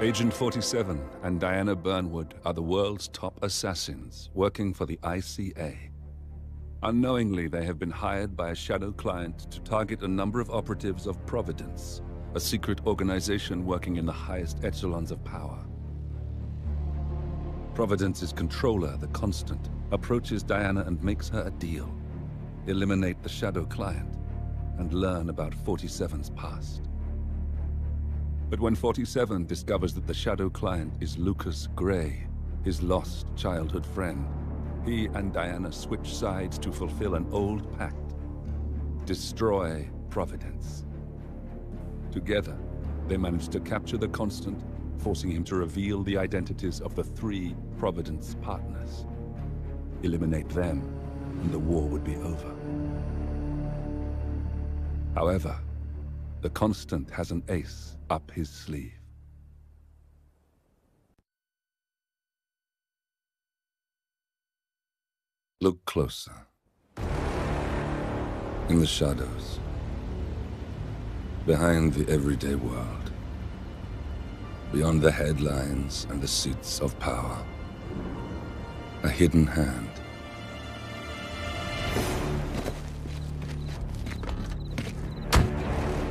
Agent 47 and Diana Burnwood are the world's top assassins working for the ICA. Unknowingly, they have been hired by a shadow client to target a number of operatives of Providence, a secret organization working in the highest echelons of power. Providence's controller, the Constant, approaches Diana and makes her a deal. Eliminate the shadow client and learn about 47's past. But when 47 discovers that the shadow client is Lucas Gray, his lost childhood friend, he and Diana switch sides to fulfill an old pact: destroy Providence. Together, they manage to capture the Constant, forcing him to reveal the identities of the 3 Providence partners. Eliminate them, and the war would be over. However, the Constant has an ace up his sleeve. Look closer. In the shadows, behind the everyday world, beyond the headlines and the seats of power, a hidden hand.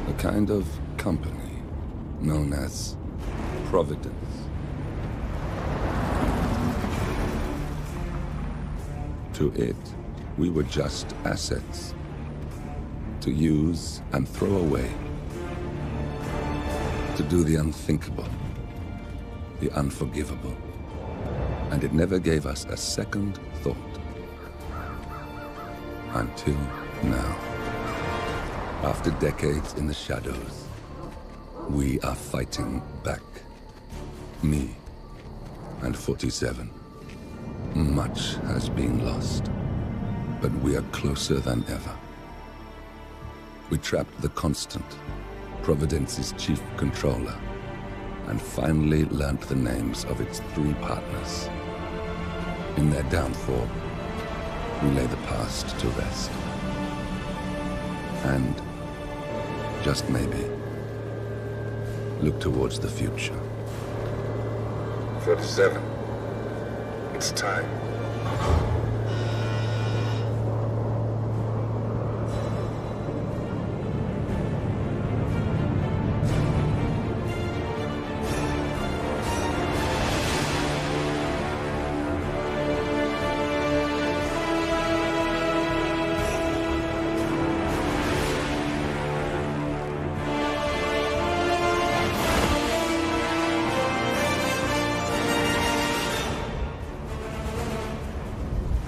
A kind of company known as Providence. To it, we were just assets, to use and throw away, to do the unthinkable, the unforgivable, and it never gave us a second thought. Until now. After decades in the shadows, we are fighting back. Me and 47. Much has been lost, but we are closer than ever. We trapped the Constant, Providence's chief controller, and finally learnt the names of its 3 partners. In their downfall, we lay the past to rest. And, just maybe, look towards the future. 47. It's time.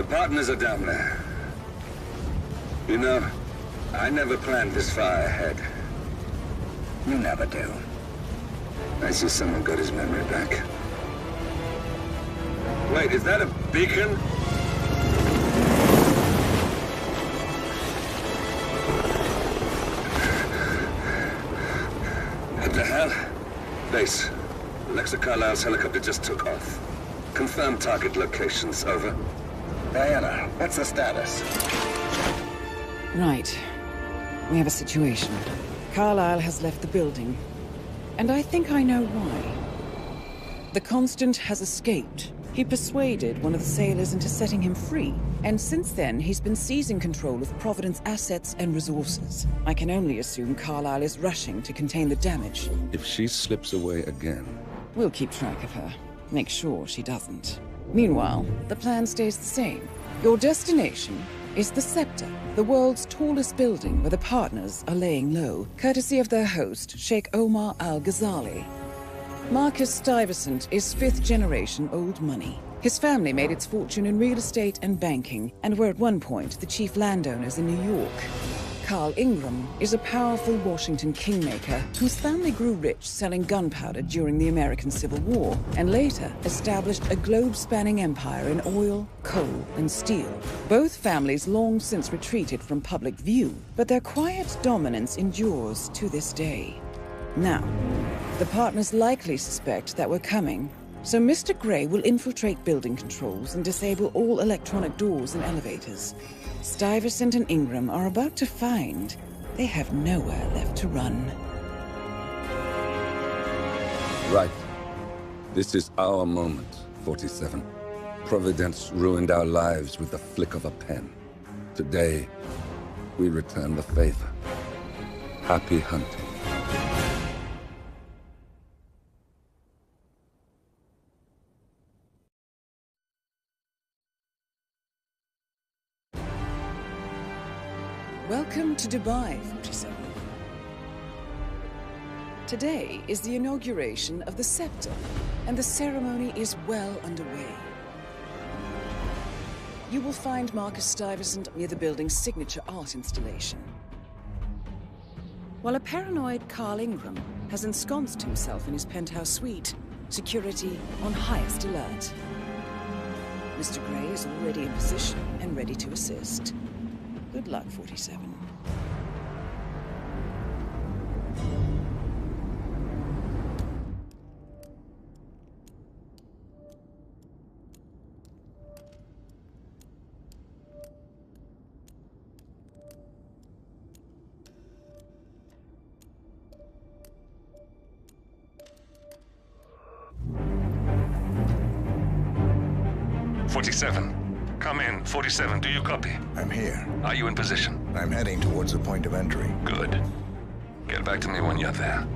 Partners are down there. You know, I never planned this far ahead. You never do. I see someone got his memory back. Wait, is that a beacon? What the hell? Base. Alexa Carlisle's helicopter just took off. Confirm target locations, over. Diana, what's the status? Right. We have a situation. Carlisle has left the building. And I think I know why. The Constant has escaped. He persuaded one of the sailors into setting him free. And since then, he's been seizing control of Providence assets and resources. I can only assume Carlisle is rushing to contain the damage. If she slips away again... We'll keep track of her. Make sure she doesn't. Meanwhile, the plan stays the same. Your destination is the Scepter, the world's tallest building where the partners are laying low, courtesy of their host, Sheikh Omar Al-Ghazali. Marcus Stuyvesant is 5th-generation old money. His family made its fortune in real estate and banking, and were at one point the chief landowners in New York. Carl Ingram is a powerful Washington kingmaker whose family grew rich selling gunpowder during the American Civil War, and later established a globe-spanning empire in oil, coal, and steel. Both families long since retreated from public view, but their quiet dominance endures to this day. Now, the partners likely suspect that we're coming, so Mr. Gray will infiltrate building controls and disable all electronic doors and elevators. Stuyvesant and Ingram are about to find they have nowhere left to run. Right. This is our moment, 47. Providence ruined our lives with the flick of a pen. Today, we return the favor. Happy hunting. Welcome to Dubai, 47. Today is the inauguration of the scepter, and the ceremony is well underway. You will find Marcus Stuyvesant near the building's signature art installation, while a paranoid Carl Ingram has ensconced himself in his penthouse suite, security on highest alert. Mr. Gray is already in position and ready to assist. Good luck, 47. Come in. 47, do you copy? I'm here. Are you in position? I'm heading towards the point of entry. Good. Get back to me when you're there.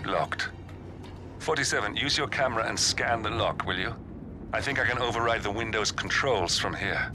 Locked. 47, use your camera and scan the lock, will you? I think I can override the Windows controls from here.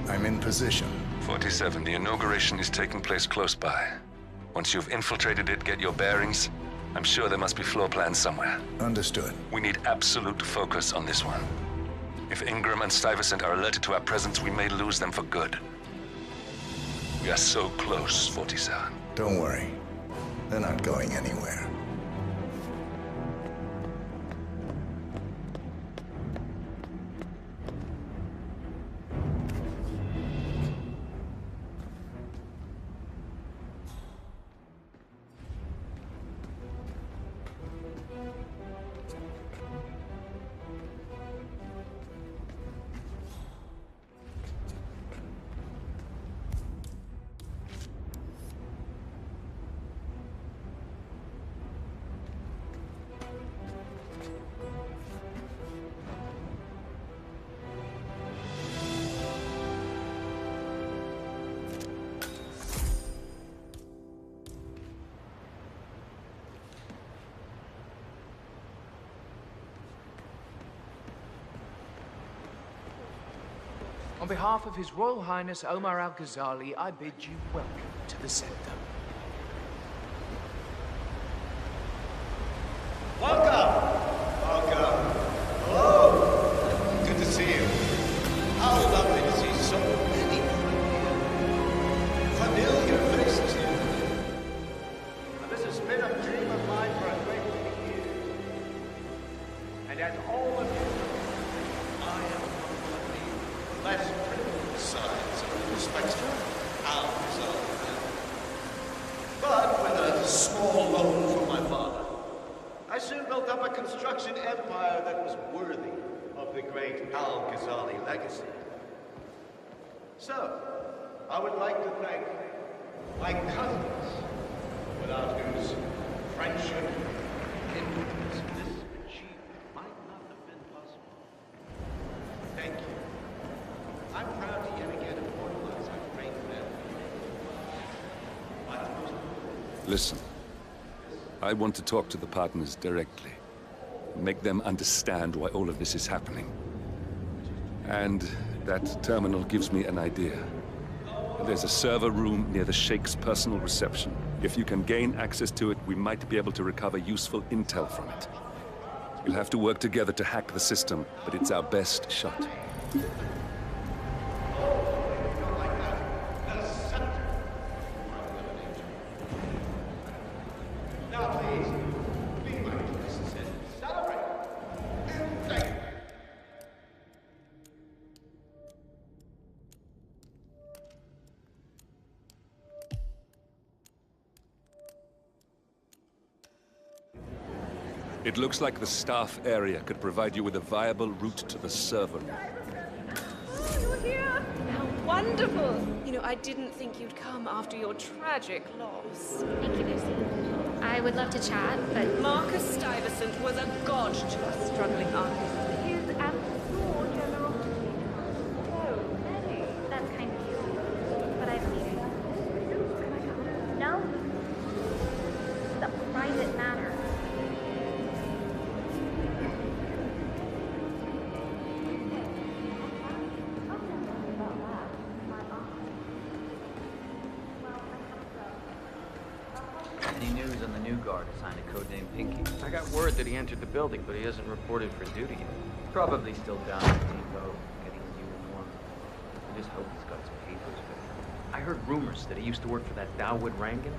I'm in position. 47, the inauguration is taking place close by. Once you've infiltrated it, get your bearings. I'm sure there must be floor plans somewhere. Understood. We need absolute focus on this one. If Ingram and Stuyvesant are alerted to our presence, we may lose them for good. We are so close, 47. Don't worry. They're not going anywhere. On behalf of His Royal Highness Omar Al-Ghazali, I bid you welcome to the scepter. Welcome! Welcome. Hello! Good to see you. How lovely to see so many familiar faces here. Now, this has been a dream of mine for a great many years. And as all of you know, I am one of the less privileged sides of the respectable Al-Ghazali family. But with a small loan from my father, I soon built up a construction empire that was worthy of the great Al-Ghazali legacy. So, I would like to thank my cousins, without whose friendship and influence this achievement might not have been possible. Thank you. I'm proud to yet again immortalize our great family. Listen. I want to talk to the partners directly. Make them understand why all of this is happening. And that terminal gives me an idea. There's a server room near the Sheikh's personal reception. If you can gain access to it, we might be able to recover useful intel from it. We'll have to work together to hack the system, but it's our best shot. It looks like the staff area could provide you with a viable route to the server room. Oh, you're here! How wonderful! You know, I didn't think you'd come after your tragic loss. Thank you, Lucy. I would love to chat, but Marcus Stuyvesant was a god to us struggling artists. His and your generosity. So many. that's kind of you. But I have a meeting. Can I come? No. It's a private matter. Any news on the new guard assigned to codename Pinky? I got word that he entered the building, but he hasn't reported for duty yet. Probably still down at the depot, getting his uniform. I just hope he's got his papers with him. I heard rumors that he used to work for that Dawood Rangan.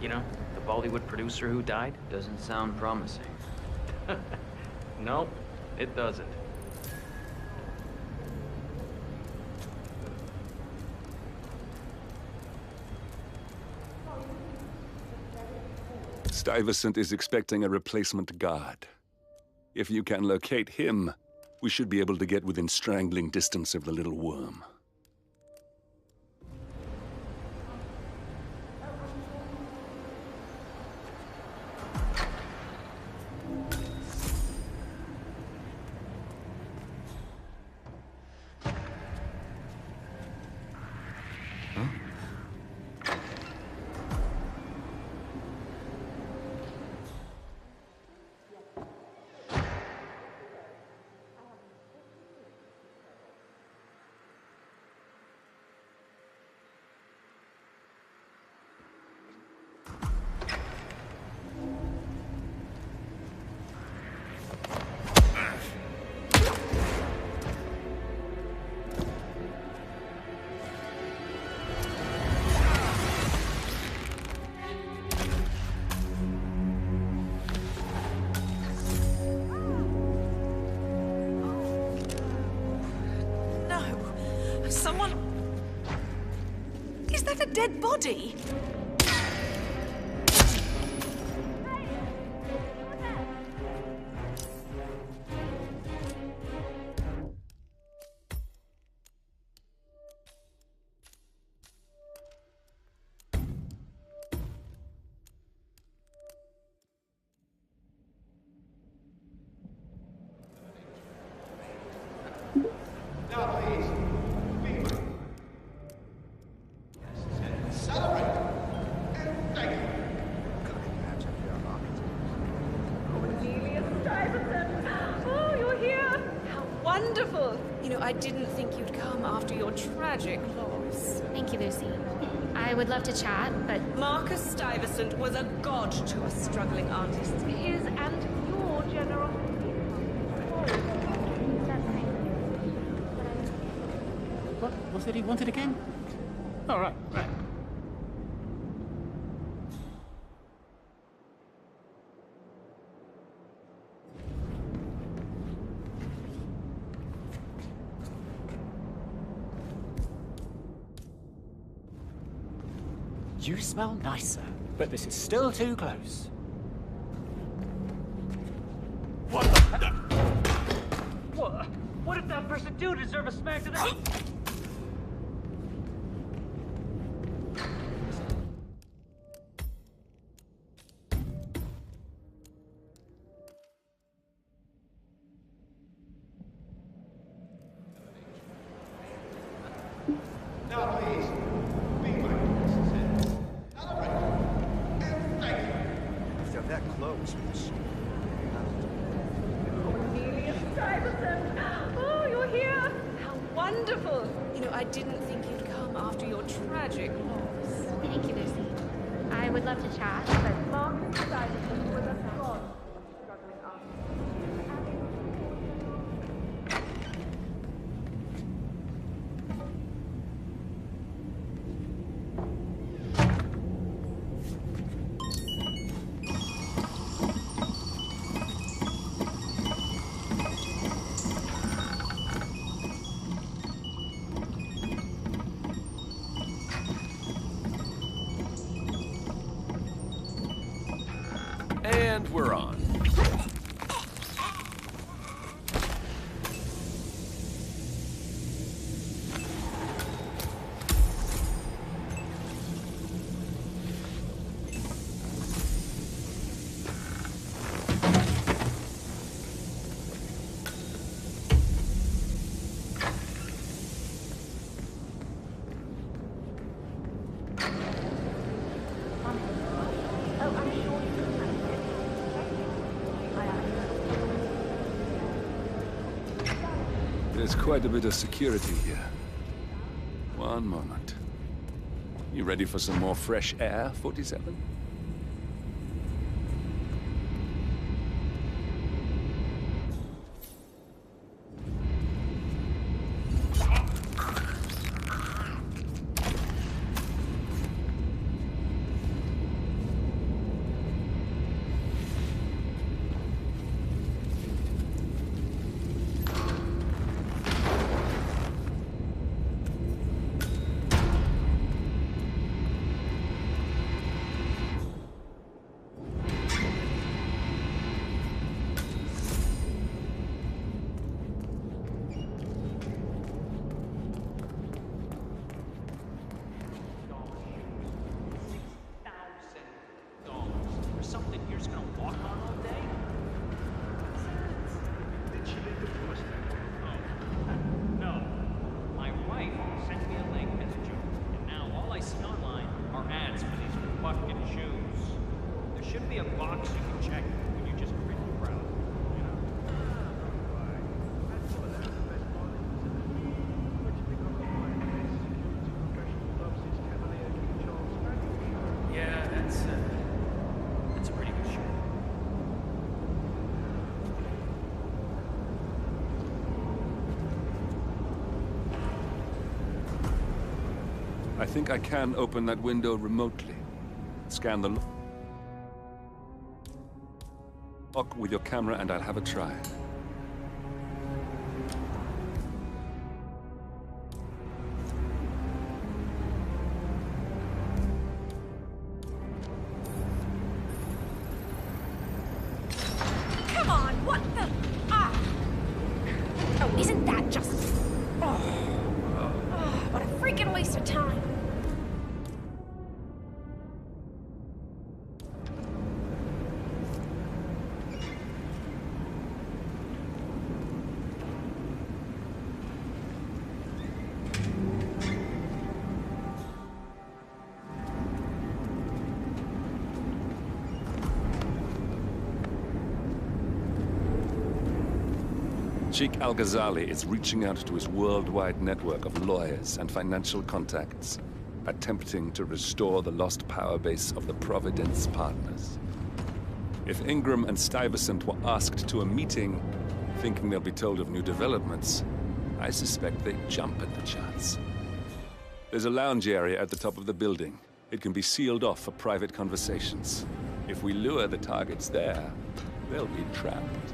You know, the Bollywood producer who died? Doesn't sound promising. No, it doesn't. Stuyvesant is expecting a replacement guard. If you can locate him, we should be able to get within strangling distance of the little worm. Someone... Is that a dead body? Oh, you're here! How wonderful! You know, I didn't think you'd come after your tragic loss. Thank you, Lucy. I would love to chat, but Marcus Stuyvesant was a god to us struggling artists. His and your generosity. that's kind of you. What was it he wanted again? Oh, right. You smell nicer, but this is still too close. What the... What did that person do to deserve a smack to the... Stuyvesant! Oh, you're here! How wonderful! You know, I didn't think you'd come after your tragic loss. Thank you, Lucy. I would love to chat, but Marcus Stuyvesant was a god of struggling artists. And we're on. There's quite a bit of security here. One moment. You ready for some more fresh air, 47? I think I can open that window remotely. Scan the lock with your camera and I'll have a try. Come on, what the... Ah! Oh, isn't that just... Oh, what a freaking waste of time. Sheikh Al-Ghazali is reaching out to his worldwide network of lawyers and financial contacts, attempting to restore the lost power base of the Providence Partners. If Ingram and Stuyvesant were asked to a meeting, thinking they'll be told of new developments, I suspect they'd jump at the chance. There's a lounge area at the top of the building. It can be sealed off for private conversations. If we lure the targets there, they'll be trapped.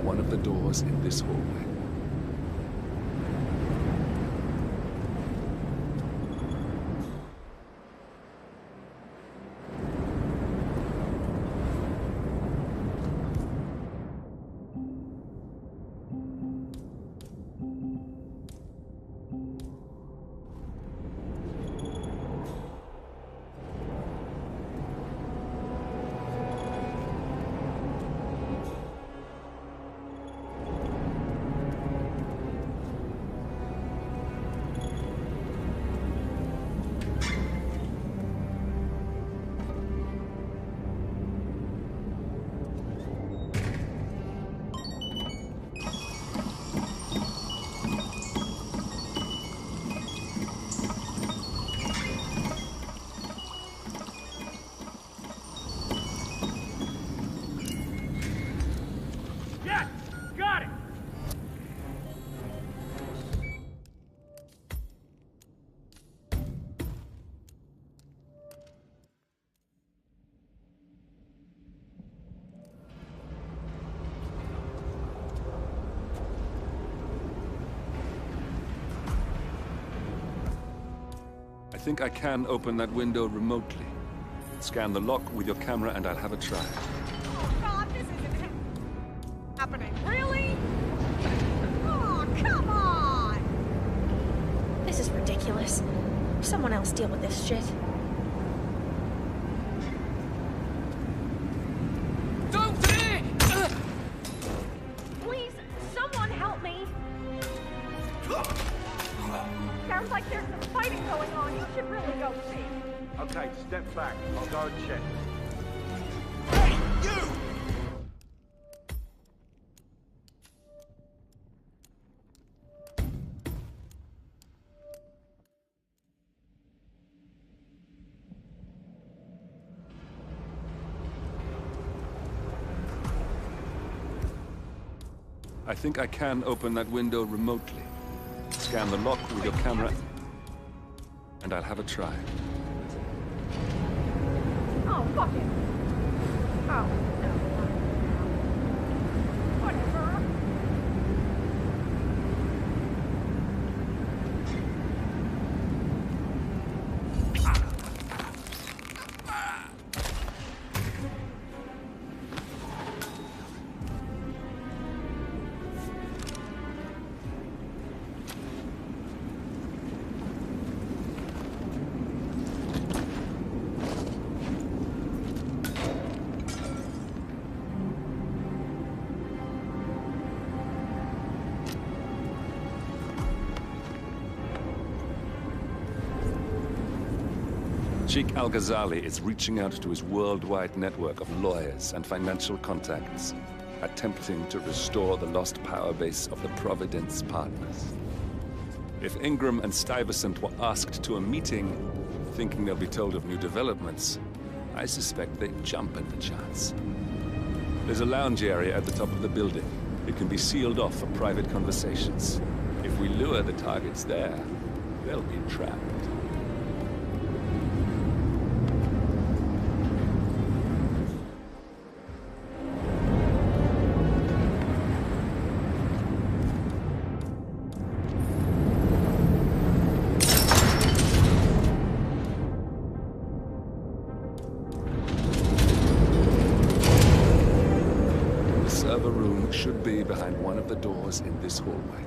one of the doors in this hallway. I think I can open that window remotely. Scan the lock with your camera and I'll have a try. Oh God, this isn't happening. Really? Oh, come on! This is ridiculous. Someone else deal with this shit. Please, someone help me! Sounds like there's some fighting going on. You should really go see. Okay, step back. I'll go and check. Hey, you! I think I can open that window remotely. Scan the lock with your camera and I'll have a try. Oh, fuck it. Oh, no. Whatever. Sheikh Al-Ghazali is reaching out to his worldwide network of lawyers and financial contacts, attempting to restore the lost power base of the Providence partners. If Ingram and Stuyvesant were asked to a meeting, thinking they'll be told of new developments, I suspect they'd jump at the chance. There's a lounge area at the top of the building. It can be sealed off for private conversations. If we lure the targets there, they'll be trapped. Server room should be behind one of the doors in this hallway.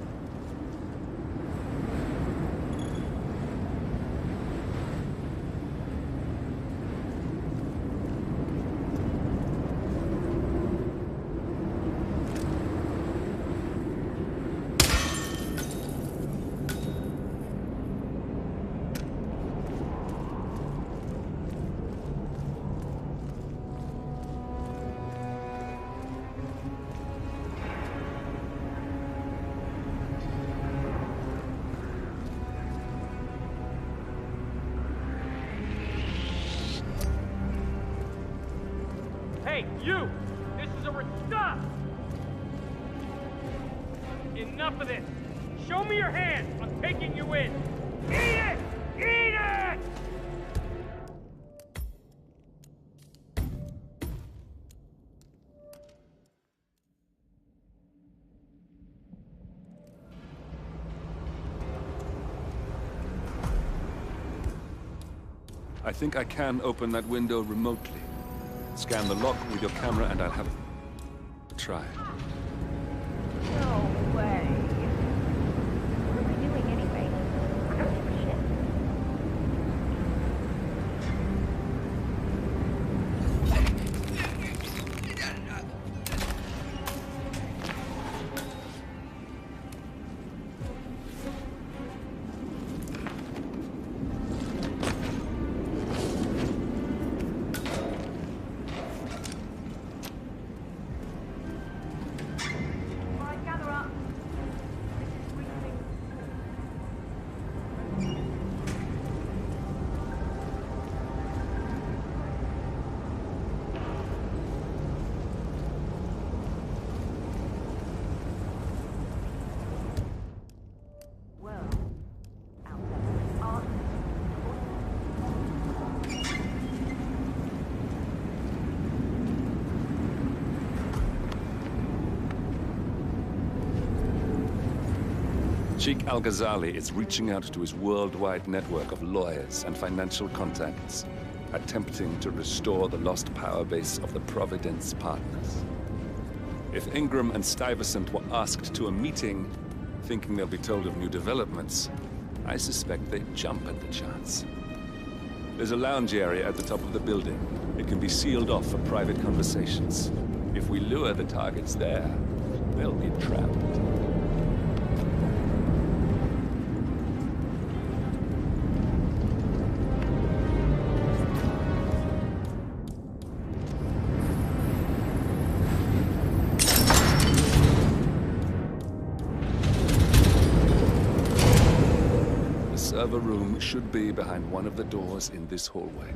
Hey, you! This is a stop! Enough of this! Show me your hands! I'm taking you in! Eat it! Eat it! I think I can open that window remotely. Scan the lock with your camera and I'll have a try. No way. What am I doing anyway? I don't give a shit. Sheikh Al-Ghazali is reaching out to his worldwide network of lawyers and financial contacts, attempting to restore the lost power base of the Providence partners. If Ingram and Stuyvesant were asked to a meeting, thinking they'll be told of new developments, I suspect they'd jump at the chance. There's a lounge area at the top of the building. It can be sealed off for private conversations. If we lure the targets there, they'll be trapped. The server room should be behind one of the doors in this hallway.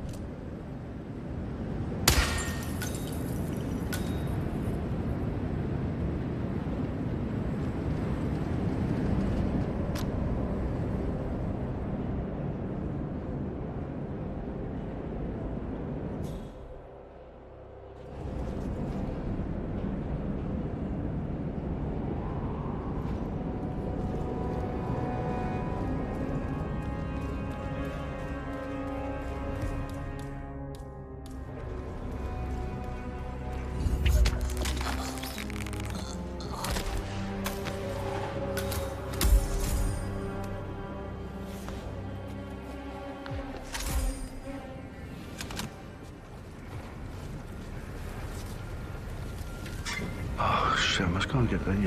Oh shit, I must go and get the from the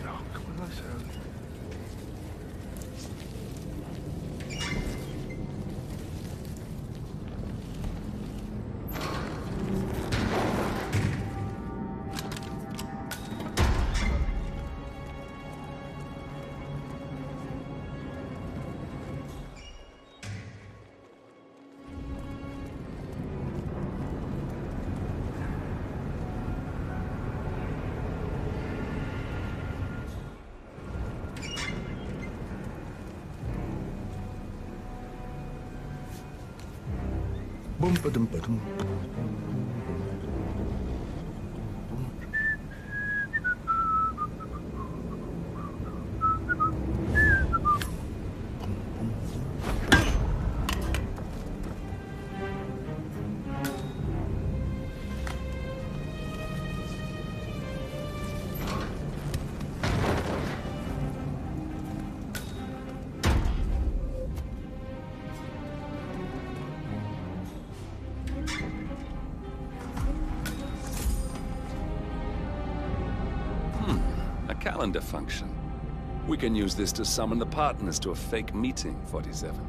oh, what did I say? Boom, ba-dum, ba-dum. Calendar function. We can use this to summon the partners to a fake meeting, 47.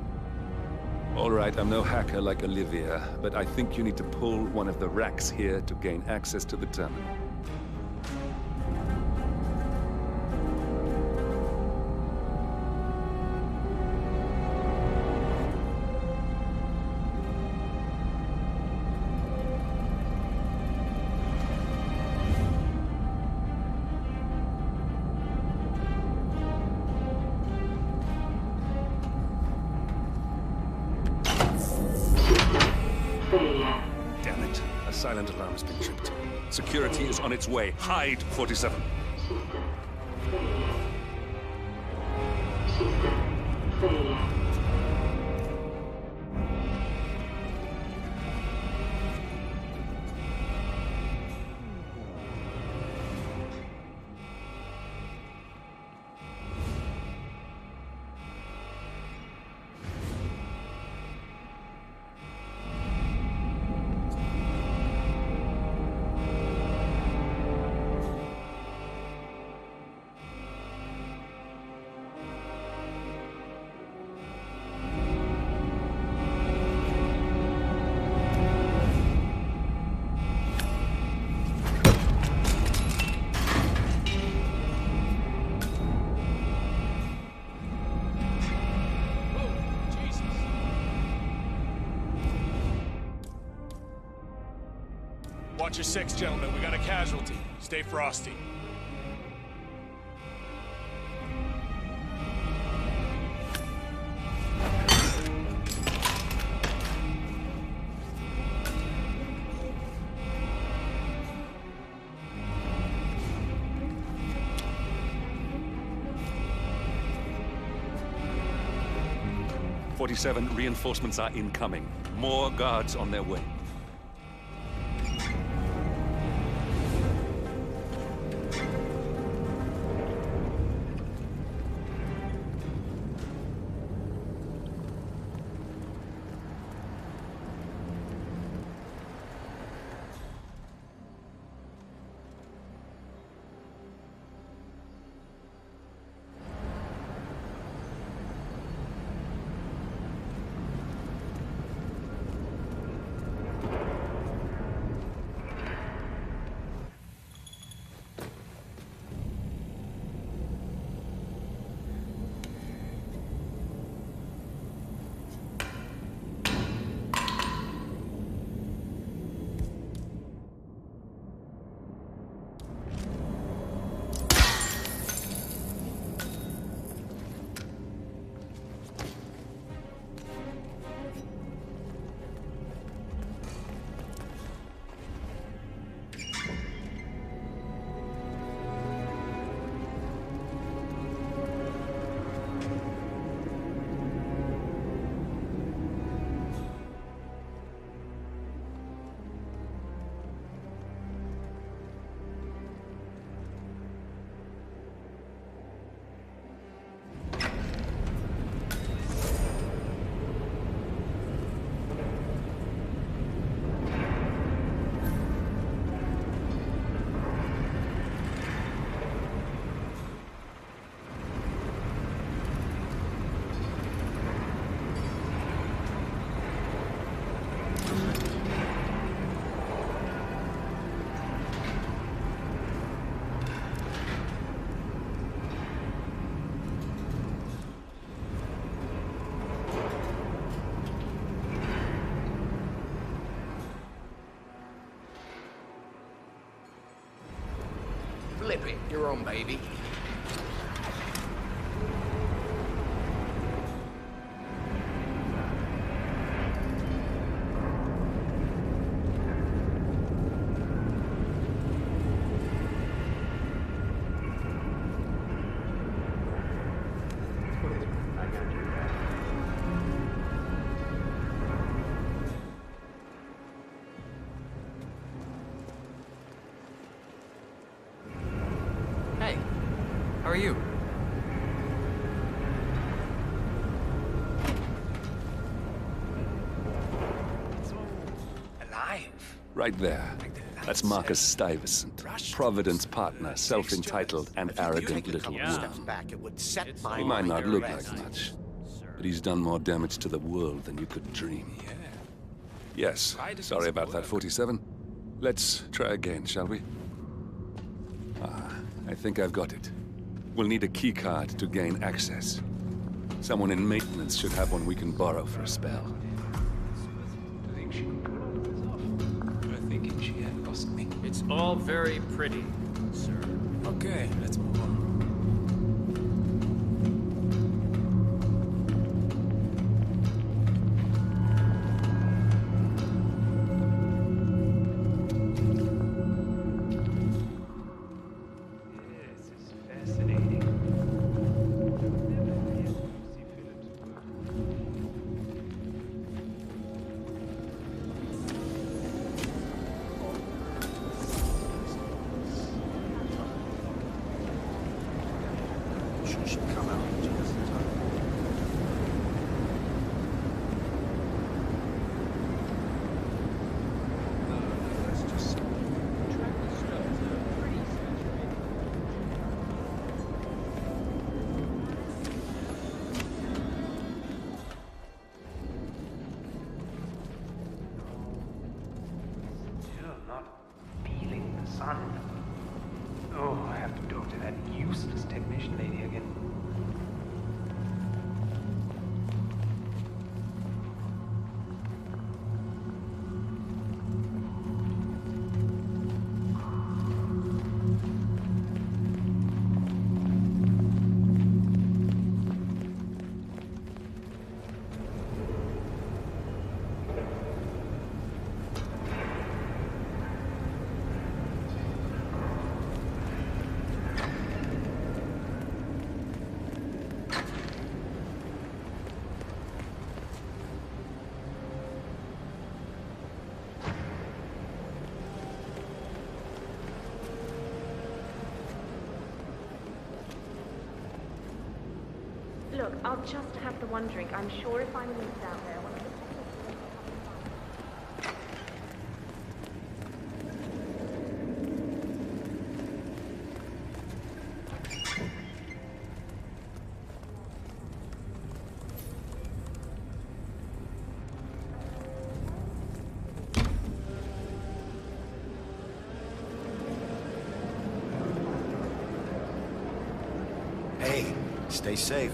All right, I'm no hacker like Olivia, but I think you need to pull one of the racks here to gain access to the terminal. Damn it. A silent alarm has been tripped. Security is on its way. Hide, 47. Watch your six, gentlemen. We got a casualty. Stay frosty. "47, reinforcements are incoming. More guards on their way." Flip it, you're on, baby. Hey, how are you? Alive. Right there. That's Marcus Stuyvesant, Providence partner, self-entitled and arrogant little worm. He might not look like much, but he's done more damage to the world than you could dream. Yes, sorry about that, 47. Let's try again, shall we? I think I've got it. We'll need a keycard to gain access. Someone in maintenance should have one we can borrow for a spell. It's all very pretty, sir. Okay, let's move on. Look, I'll just have the one drink. I'm sure if I'm moved out there, one of the... Hey, stay safe.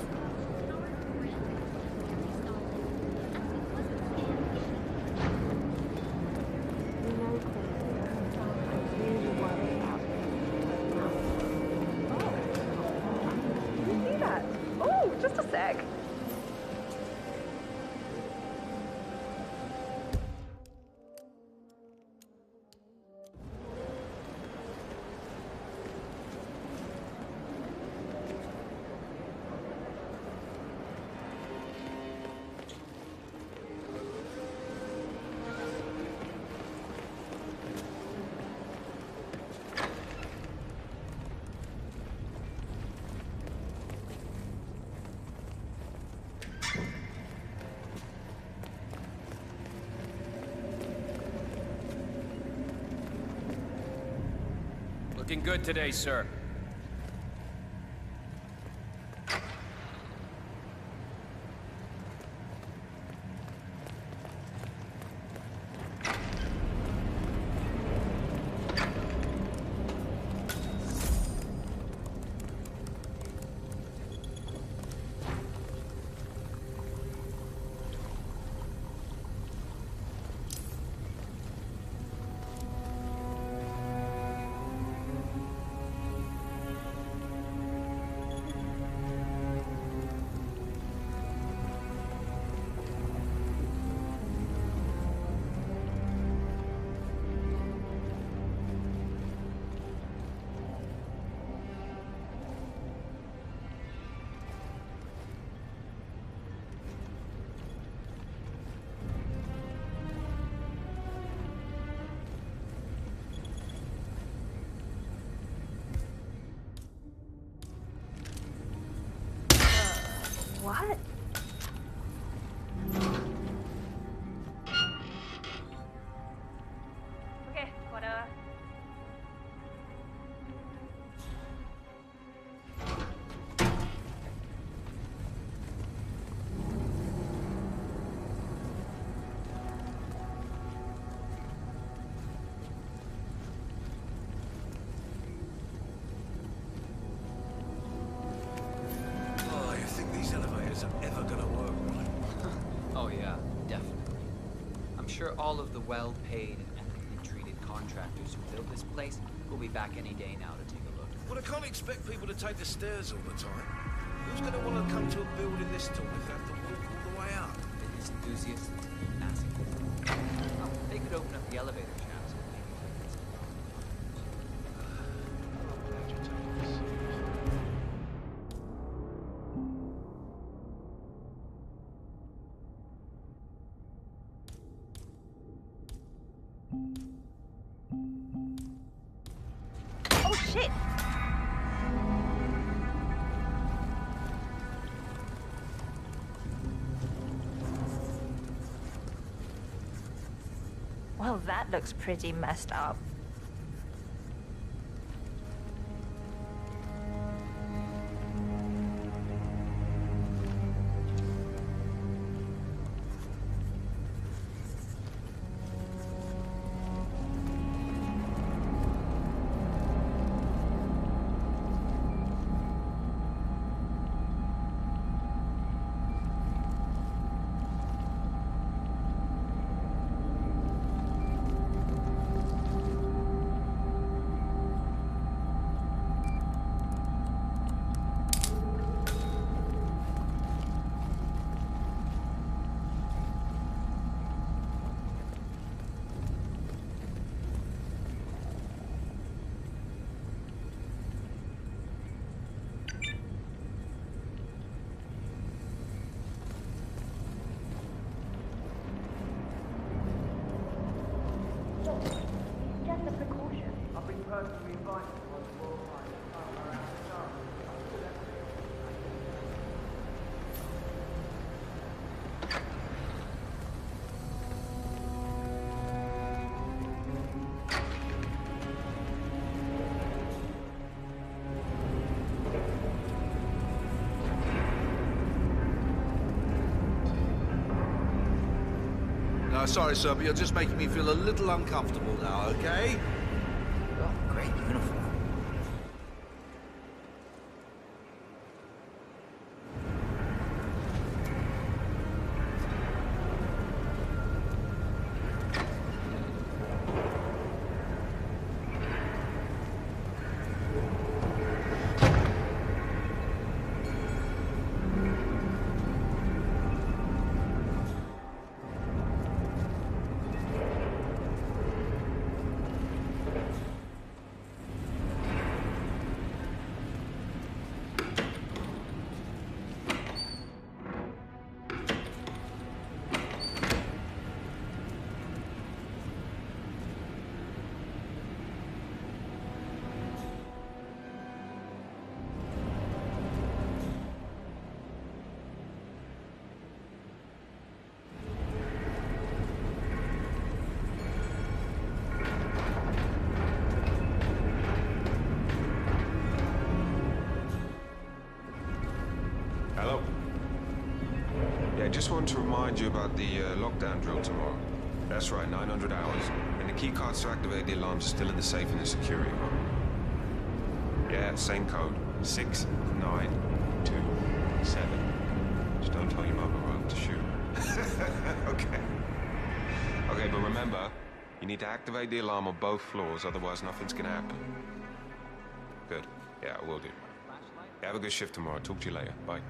Oh, just a sec. Looking good today, sir. What? Okay, whatever. Oh, you think these elevators are ever gonna work right? Oh yeah, definitely. I'm sure all of the well-paid and ethically treated contractors who built this place will be back any day now to take a look. Well, I can't expect people to take the stairs all the time. Who's gonna want to come to a building this tall if they have to walk all the way up? Fitness enthusiasts, massive. Oh, they could open up the elevator shafts and maybe Oh shit! Well, that looks pretty messed up. No, sorry, sir, but you're just making me feel a little uncomfortable now, okay? Oh, great uniform. Hello. Yeah, I just wanted to remind you about the lockdown drill tomorrow. That's right, 900 hours. And the key cards to activate the alarms are still in the safe in the security room. Yeah, same code. 6927. Just don't tell your mama or I'll to shoot. Okay. Okay, but remember, you need to activate the alarm on both floors, otherwise nothing's gonna happen. Good. Yeah, I will do. Have a good shift tomorrow. Talk to you later. Bye.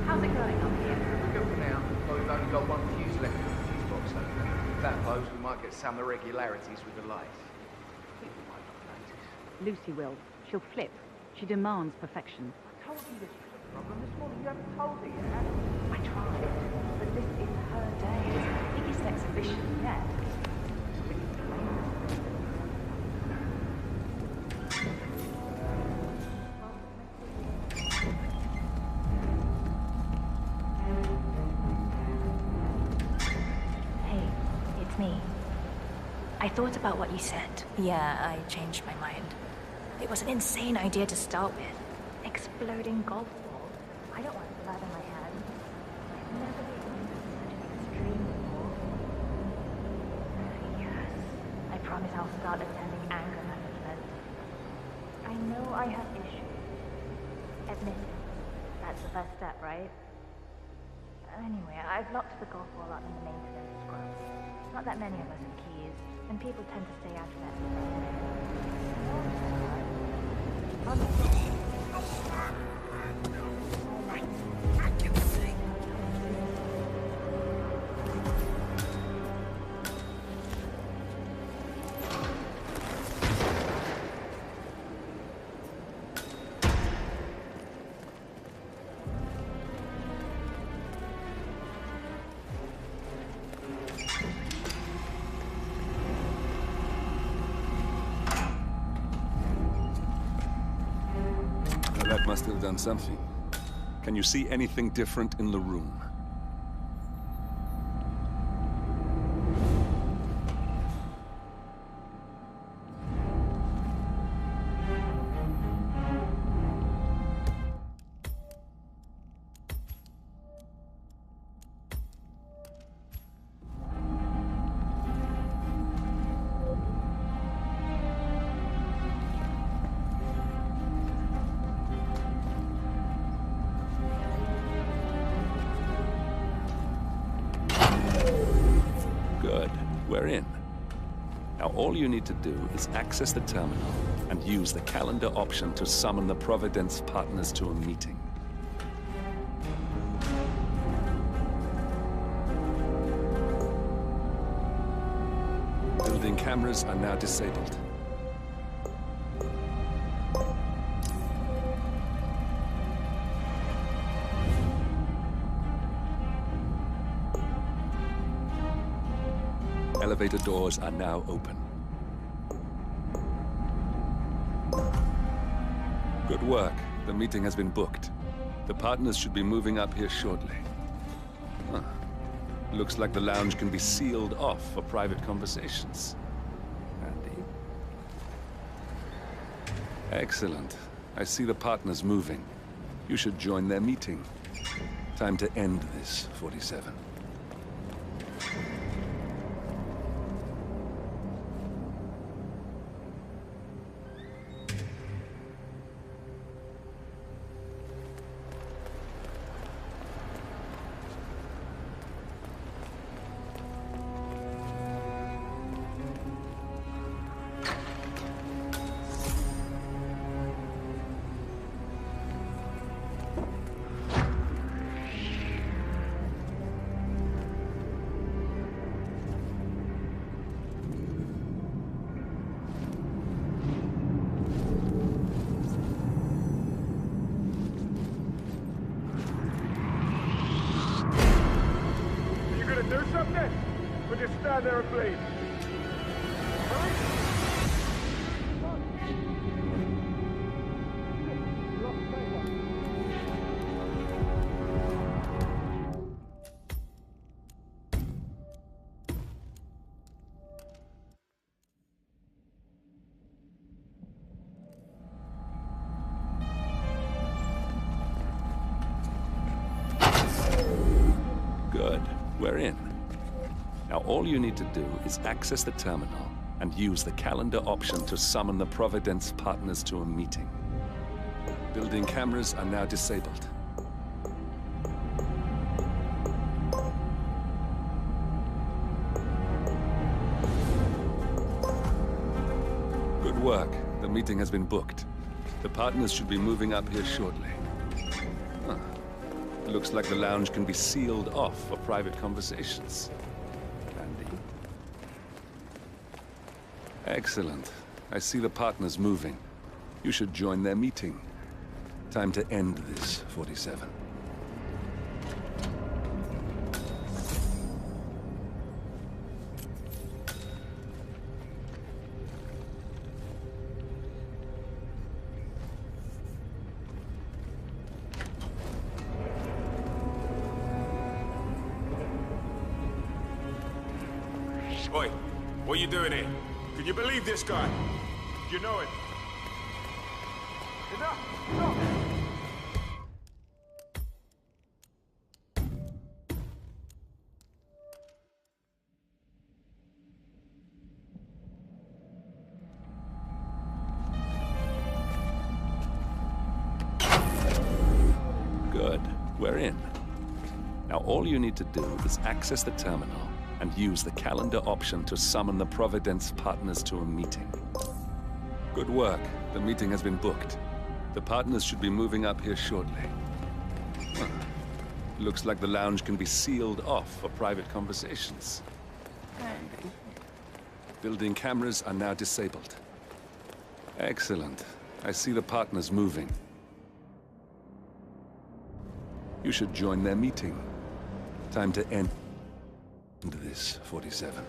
How's it going up here? Good for now, but we've only got one fuse left in the fuse box opener. If that blows, we might get some irregularities with the lights. People might not notice. Lucy will. She'll flip. She demands perfection. I told you this was a problem this morning. You haven't told me yet. I tried, but this is her day. It's the biggest exhibition yet. Hey, it's me. I thought about what you said. Yeah, I changed my mind. It was an insane idea to start with. Exploding golf balls. I don't want blood on my hands. I've never been such an extreme before. promise I'll start attending anger management. I know I have issues. Admit it. That's the first step, right? Anyway, I've locked the golf ball up in the maintenance scrub. Not that many of us have keys, and people tend to stay out of that. I can see. That must have done something. Can you see anything different in the room? Good. We're in. Now all you need to do is access the terminal and use the calendar option to summon the Providence partners to a meeting. Building cameras are now disabled. Elevator doors are now open. Good work. The meeting has been booked. The partners should be moving up here shortly. Huh. Looks like the lounge can be sealed off for private conversations. Handy. Excellent. I see the partners moving. You should join their meeting. Time to end this, 47. Do something? Or just stand there and bleed? Good. We're in. Now all you need to do is access the terminal and use the calendar option to summon the Providence partners to a meeting. Building cameras are now disabled. Good work. The meeting has been booked. The partners should be moving up here shortly. Huh. Looks like the lounge can be sealed off for private conversations. Handy. Excellent. I see the partners moving. You should join their meeting. Time to end this, 47. Oi, what are you doing here? Can you believe this guy? You know it. Enough! Stop! We're in. Now all you need to do is access the terminal and use the calendar option to summon the Providence partners to a meeting. Good work. The meeting has been booked. The partners should be moving up here shortly. Huh. Looks like the lounge can be sealed off for private conversations. Building cameras are now disabled. Excellent. I see the partners moving. You should join their meeting. Time to end this, 47.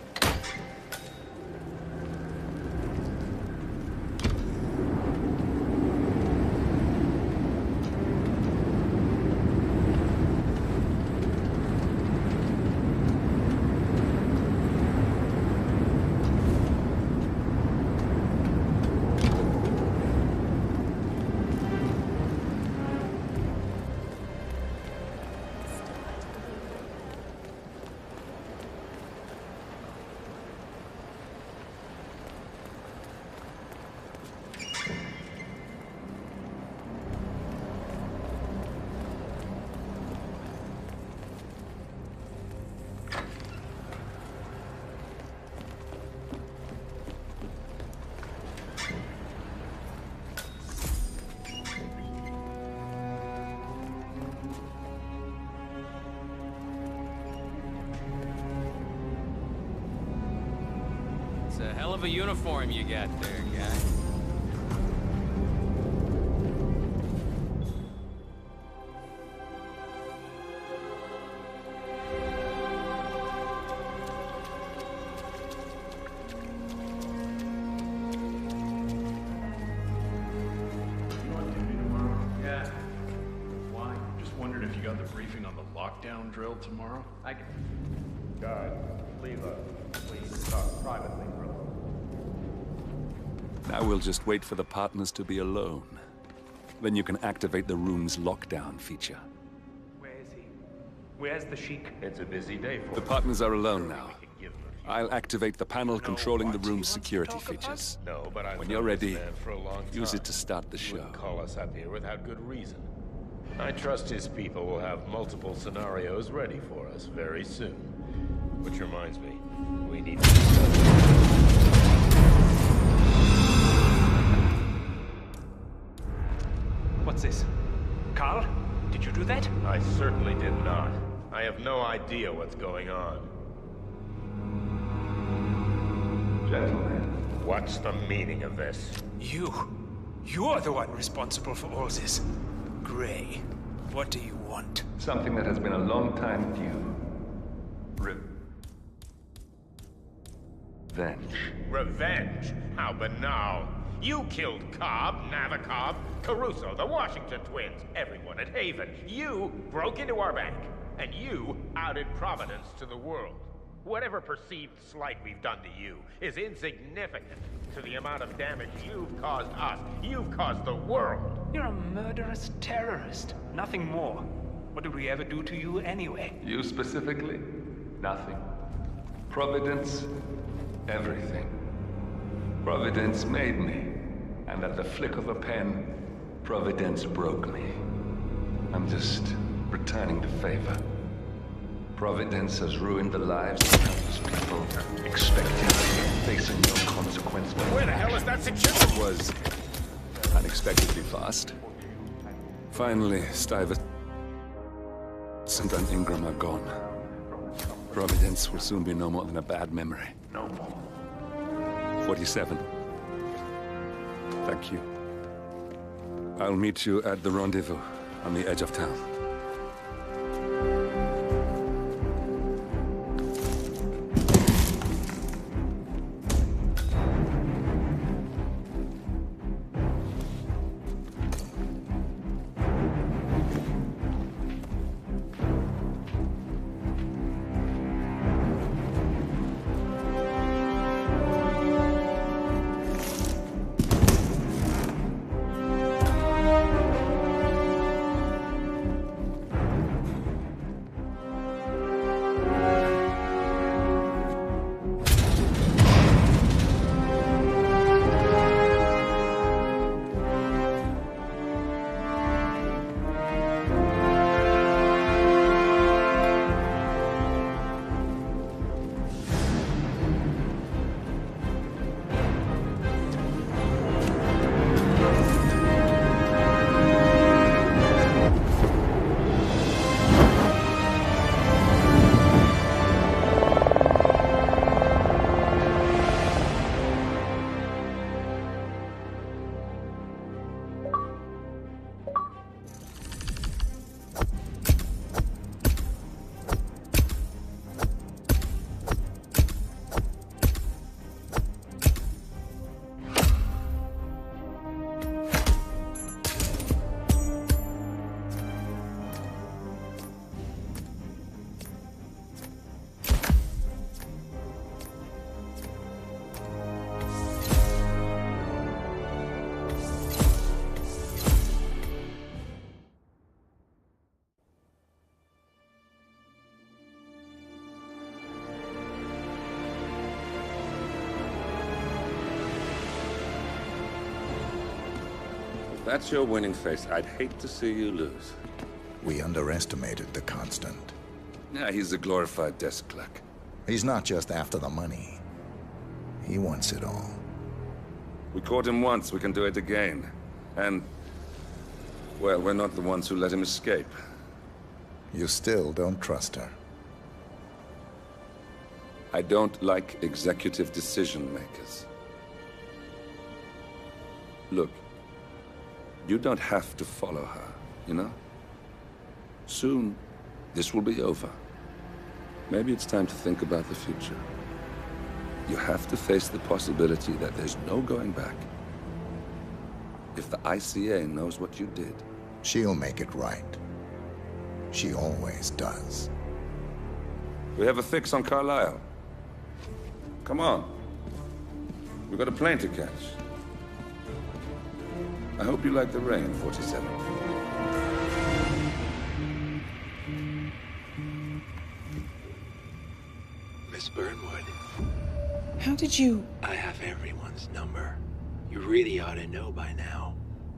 It's a hell of a uniform you got there, guy. Yeah. Why? Just wondered if you got the briefing on the lockdown drill tomorrow? I can... Guard, leave us. Please talk privately for a moment. Now we'll just wait for the partners to be alone. Then you can activate the room's lockdown feature. Where is he? Where's the Sheik? It's a busy day for The partners are alone now. I'll activate the panel controlling the room's security features. No, but I've When you're known this ready, man for a long use time. it to start the He show. wouldn't call us up here without good reason. I trust his people will have multiple scenarios ready for us very soon. Which reminds me, we need to What's this? Carl? Did you do that? I certainly did not. I have no idea what's going on. Gentlemen, what's the meaning of this? You're the one responsible for all this. Gray, what do you want? Something that has been a long time due. Revenge. Revenge? How banal. You killed Cobb, Nabokov, Caruso, the Washington twins, everyone at Haven. You broke into our bank, and you outed Providence to the world. Whatever perceived slight we've done to you is insignificant to the amount of damage you've caused us. You've caused the world. You're a murderous terrorist. Nothing more. What did we ever do to you anyway? You specifically? Nothing. Providence? Everything. Providence made me. And at the flick of a pen, Providence broke me. I'm just returning the favor. Providence has ruined the lives of countless people, expecting facing no consequence. Where the hell is that security? It was unexpectedly fast. Finally, Stuyvesant and Ingram are gone. Providence will soon be no more than a bad memory. No more. 47. Thank you. I'll meet you at the rendezvous on the edge of town. That's your winning face. I'd hate to see you lose. We underestimated the Constant. Yeah, he's a glorified desk clerk. He's not just after the money. He wants it all. We caught him once, we can do it again. And, well, we're not the ones who let him escape. You still don't trust her. I don't like executive decision makers. Look, you don't have to follow her, you know? Soon, this will be over. Maybe it's time to think about the future. You have to face the possibility that there's no going back. If the ICA knows what you did... She'll make it right. She always does. We have a fix on Carlisle. Come on. We've got a plane to catch. I hope you like the rain, 47. Miss Burnwood. How did you... I have everyone's number. You really ought to know by now.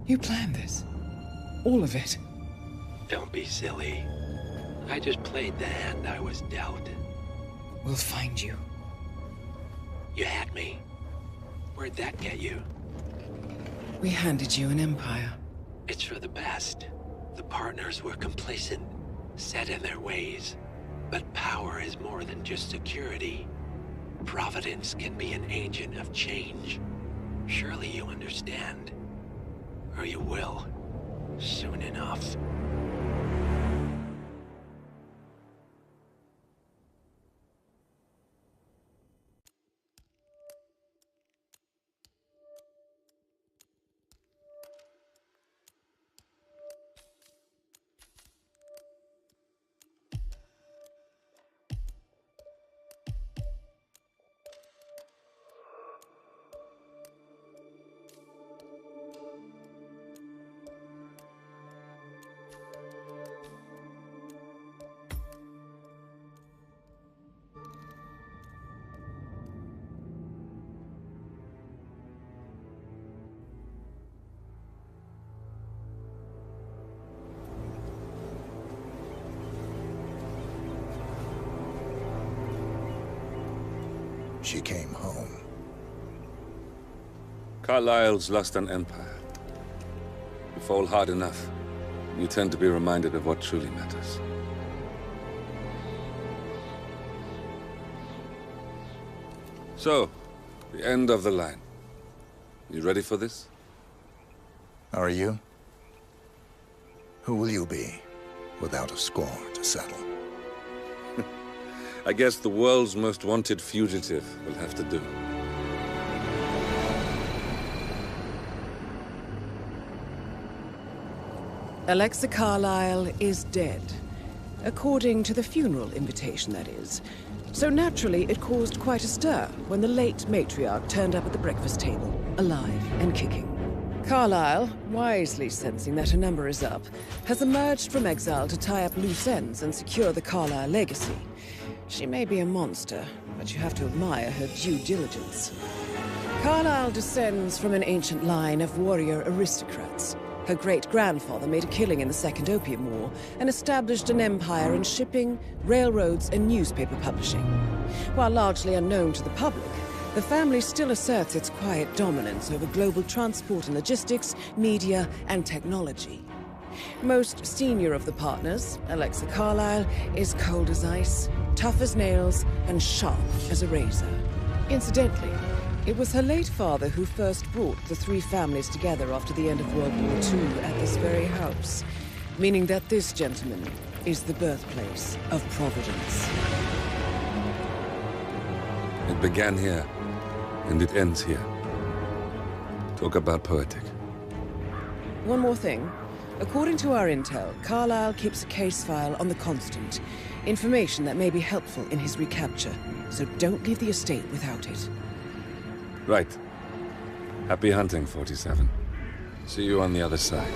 You planned this? All of it? Don't be silly. I just played the hand I was dealt. We'll find you. You had me. Where'd that get you? We handed you an empire. It's for the best. The partners were complacent, set in their ways. But power is more than just security. Providence can be an agent of change. Surely you understand. Or you will. Soon enough. She came home. Carlisle's lost an empire. You fall hard enough, you tend to be reminded of what truly matters. So, the end of the line. You ready for this? Are you? Who will you be, without a score to settle? I guess the world's most wanted fugitive will have to do. Alexa Carlisle is dead. According to the funeral invitation, that is. So naturally, it caused quite a stir when the late matriarch turned up at the breakfast table, alive and kicking. Carlisle, wisely sensing that her number is up, has emerged from exile to tie up loose ends and secure the Carlisle legacy. She may be a monster, but you have to admire her due diligence. Carlisle descends from an ancient line of warrior aristocrats. Her great-grandfather made a killing in the Second Opium War and established an empire in shipping, railroads, and newspaper publishing. While largely unknown to the public, the family still asserts its quiet dominance over global transport and logistics, media, and technology. Most senior of the partners, Alexa Carlisle, is cold as ice, tough as nails, and sharp as a razor. Incidentally, it was her late father who first brought the three families together after the end of World War II at this very house, meaning that this gentleman is the birthplace of Providence. It began here, and it ends here. Talk about poetic. One more thing. According to our intel, Carlisle keeps a case file on the Constant. Information that may be helpful in his recapture, so don't leave the estate without it. Right. Happy hunting, 47. See you on the other side.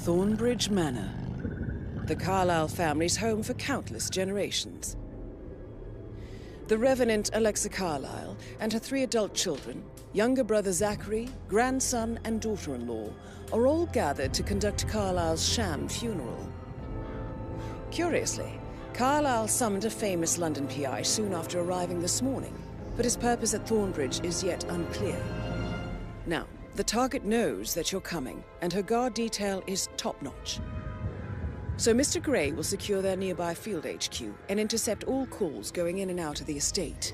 Thornbridge Manor. The Carlyle family's home for countless generations. The Revenant Alexa Carlyle and her 3 adult children, younger brother Zachary, grandson and daughter-in-law, are all gathered to conduct Carlyle's sham funeral. Curiously, Carlyle summoned a famous London PI soon after arriving this morning, but his purpose at Thornbridge is yet unclear. Now, the target knows that you're coming, and her guard detail is top-notch. So Mr. Gray will secure their nearby field HQ and intercept all calls going in and out of the estate.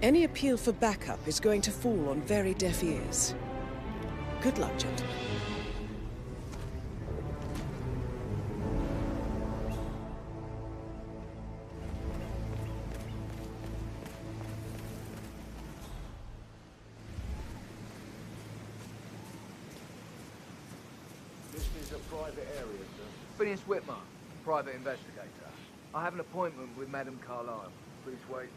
Any appeal for backup is going to fall on very deaf ears. Good luck, gentlemen. This is a private area, sir. Phineas Whitmer, private investigator. I have an appointment with Madame Carlyle. Please wait.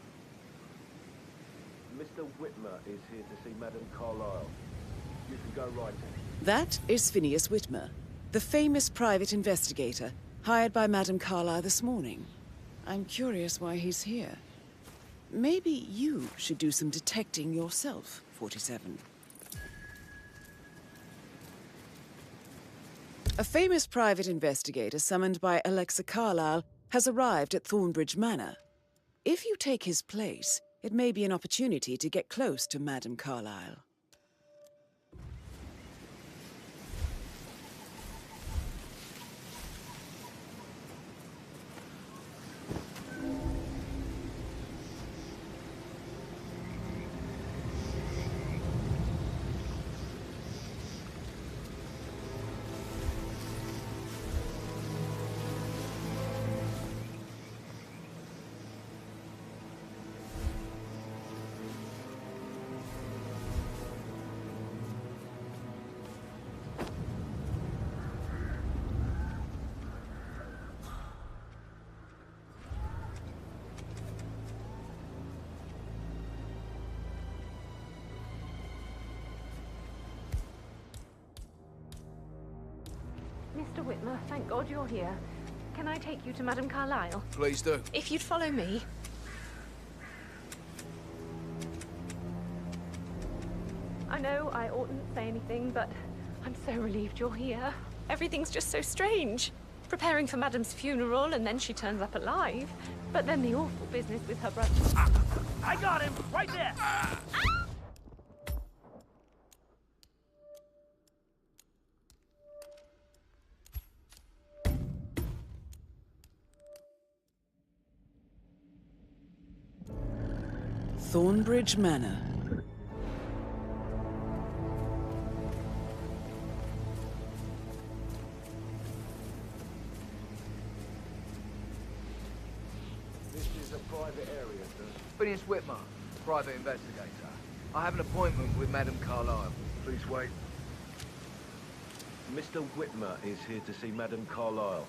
Mr. Whitmer is here to see Madame Carlyle. You can go right in. That is Phineas Whitmer, the famous private investigator hired by Madame Carlyle this morning. I'm curious why he's here. Maybe you should do some detecting yourself, 47. A famous private investigator summoned by Alexa Carlyle has arrived at Thornbridge Manor. If you take his place, it may be an opportunity to get close to Madame Carlyle. Mr. Whitmer, thank God you're here. Can I take you to Madame Carlyle? Please do. If you'd follow me. I know I oughtn't say anything, but I'm so relieved you're here. Everything's just so strange. Preparing for Madame's funeral, and then she turns up alive. But then the awful business with her brother. I got him! Right there! Thornbridge Manor. This is a private area, sir. Phineas Whitmer, private investigator. I have an appointment with Madame Carlyle. Please wait. Mr. Whitmer is here to see Madame Carlyle.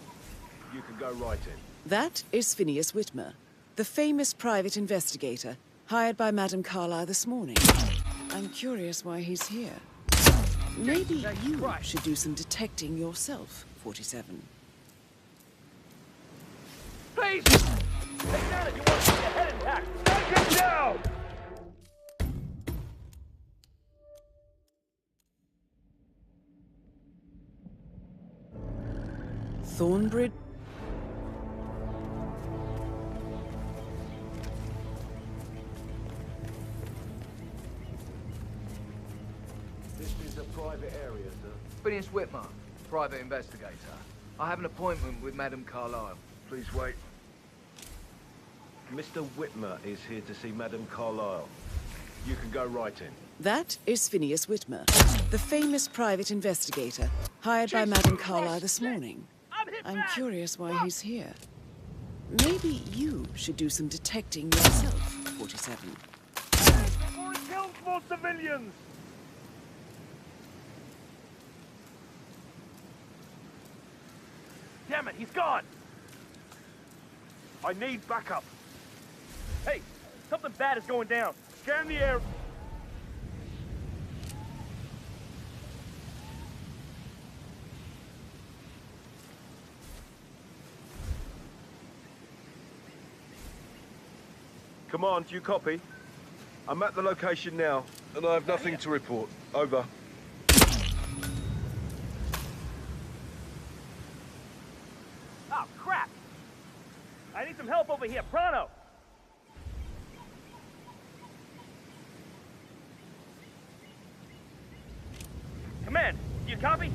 You can go right in. That is Phineas Whitmer, the famous private investigator hired by Madame Carlyle this morning. I'm curious why he's here. Maybe you should do some detecting yourself, 47. Please! Take down if you want to get your head intact! Knock him down! Thornbridge. This is a private area, sir. Phineas Whitmer, private investigator. I have an appointment with Madame Carlyle. Please wait. Mr. Whitmer is here to see Madame Carlyle. You can go right in. That is Phineas Whitmer, the famous private investigator hired by Madame Carlyle this morning. I'm curious why he's here. Maybe you should do some detecting yourself, 47. Before he kills more civilians! Damn it, he's gone! I need backup. Hey, something bad is going down. Scan the air. Command, do you copy? I'm at the location now, and I have nothing to report. Over. Oh, crap! I need some help over here, pronto! Command, do you copy?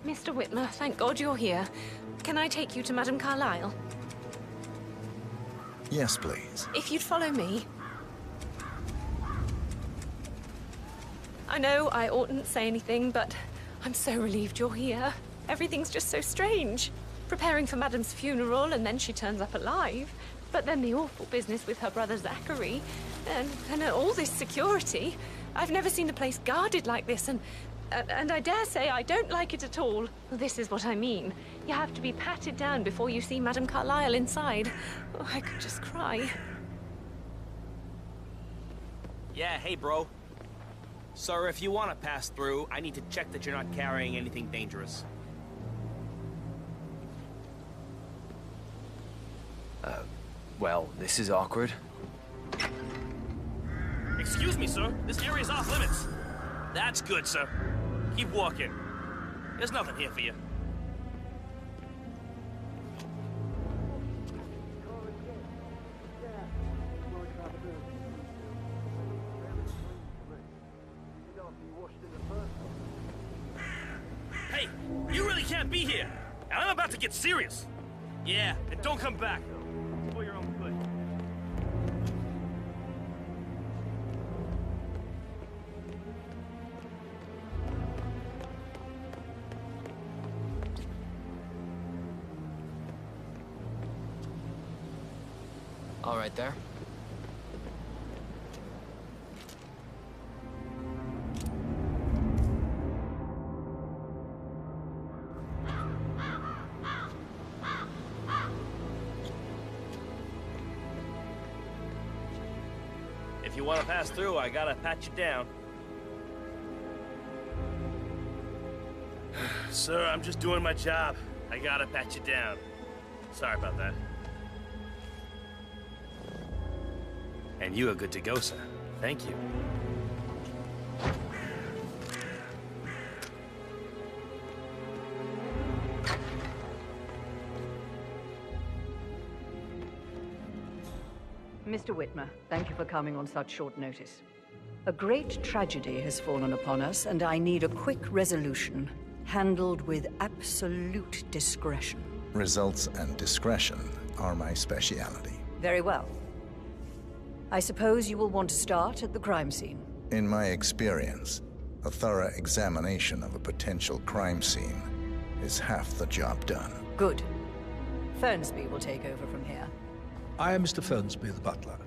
Mr. Whitmer, thank God you're here. Can I take you to Madame Carlyle? Yes, please. If you'd follow me. I know I oughtn't say anything, but I'm so relieved you're here. Everything's just so strange. Preparing for Madame's funeral, and then she turns up alive. But then the awful business with her brother Zachary, and all this security. I've never seen the place guarded like this, and I dare say I don't like it at all. This is what I mean. You have to be patted down before you see Madame Carlyle inside. Oh, I could just cry. Yeah, hey, bro. Sir, if you want to pass through, I need to check that you're not carrying anything dangerous. Well, this is awkward. Excuse me, sir. This area's off limits. That's good, sir. Keep walking. There's nothing here for you. Hey, you really can't be here. I'm about to get serious. Yeah, and don't come back. It's for your own good. All right there. If you want to pass through, I gotta pat you down. Sir, I'm just doing my job. I gotta pat you down. Sorry about that. And you are good to go, sir. Thank you. Mr. Whitmer, thank you for coming on such short notice. A great tragedy has fallen upon us, and I need a quick resolution, handled with absolute discretion. Results and discretion are my speciality. Very well. I suppose you will want to start at the crime scene. In my experience, a thorough examination of a potential crime scene is half the job done. Good. Fernsby will take over from here. I am Mr. Fernsby, the butler.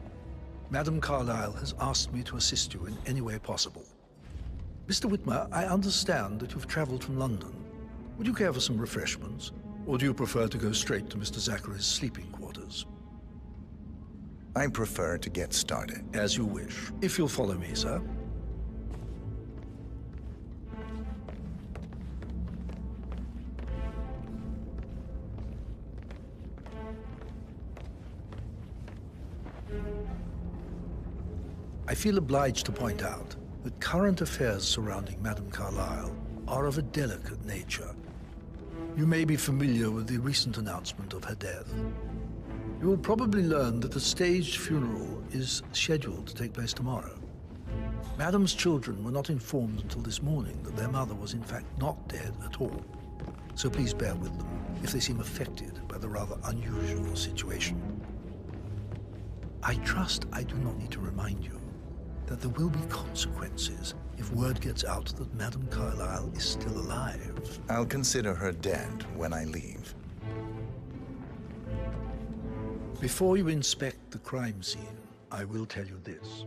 Madame Carlyle has asked me to assist you in any way possible. Mr. Whitmer, I understand that you've traveled from London. Would you care for some refreshments? Or do you prefer to go straight to Mr. Zachary's sleeping quarters? I prefer to get started. As you wish. If you'll follow me, sir. I feel obliged to point out that current affairs surrounding Madame Carlyle are of a delicate nature. You may be familiar with the recent announcement of her death. You will probably learn that the staged funeral is scheduled to take place tomorrow. Madame's children were not informed until this morning that their mother was in fact not dead at all. So please bear with them if they seem affected by the rather unusual situation. I trust I do not need to remind you that there will be consequences if word gets out that Madame Carlyle is still alive. I'll consider her dead when I leave. Before you inspect the crime scene, I will tell you this.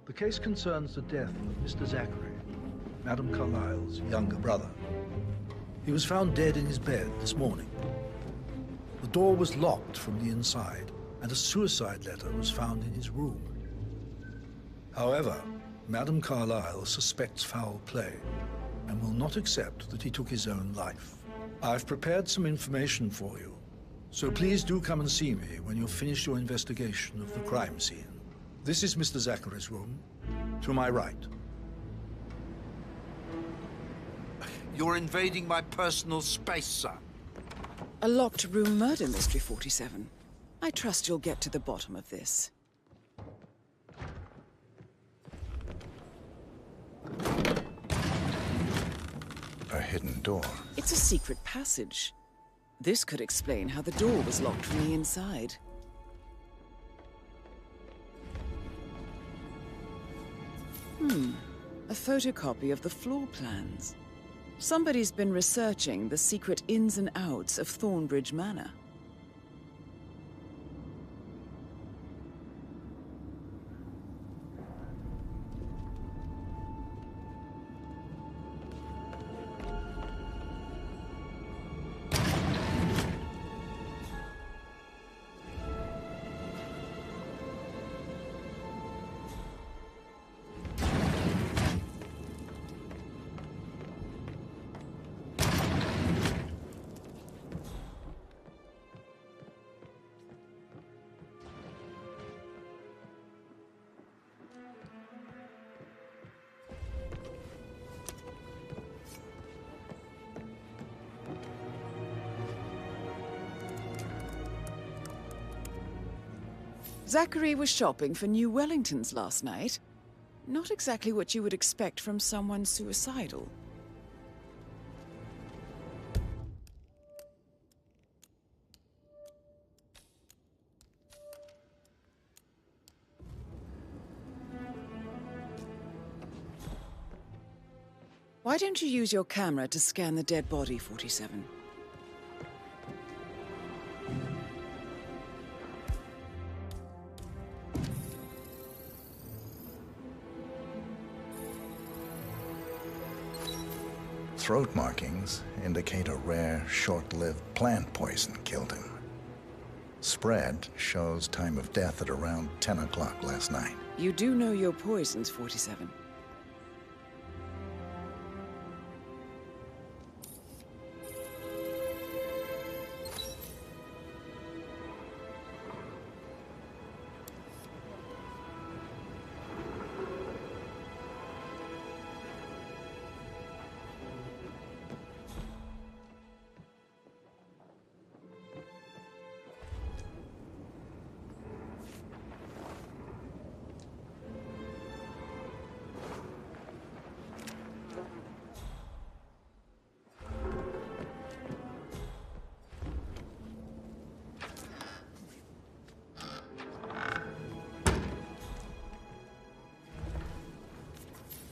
The case concerns the death of Mr. Zachary, Madame Carlyle's younger brother. He was found dead in his bed this morning. The door was locked from the inside, and a suicide letter was found in his room. However, Madame Carlyle suspects foul play and will not accept that he took his own life. I've prepared some information for you, so please do come and see me when you've finished your investigation of the crime scene. This is Mr. Zachary's room, to my right. You're invading my personal space, sir. A locked room murder mystery, 47. I trust you'll get to the bottom of this. A hidden door. It's a secret passage. This could explain how the door was locked from the inside. A photocopy of the floor plans. Somebody's been researching the secret ins and outs of Thornbridge Manor. Zachary was shopping for new Wellingtons last night. Not exactly what you would expect from someone suicidal. Why don't you use your camera to scan the dead body, 47? Throat markings indicate a rare, short-lived plant poison killed him. Spread shows time of death at around 10 o'clock last night. You do know your poisons, 47.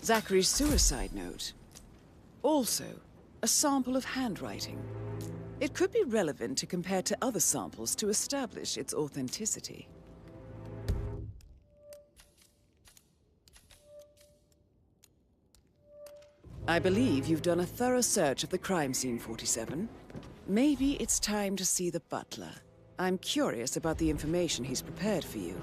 Zachary's suicide note. Also, a sample of handwriting. It could be relevant to compare to other samples to establish its authenticity. I believe you've done a thorough search of the crime scene, 47. Maybe it's time to see the butler. I'm curious about the information he's prepared for you.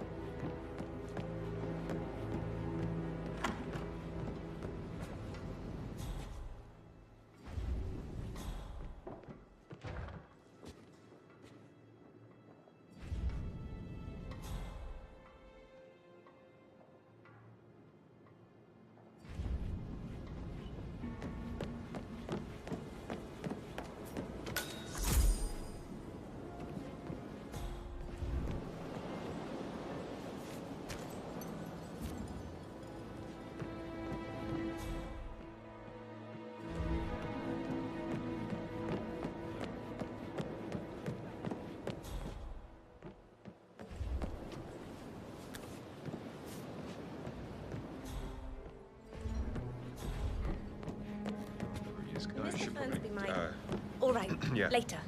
right. Yeah. Later.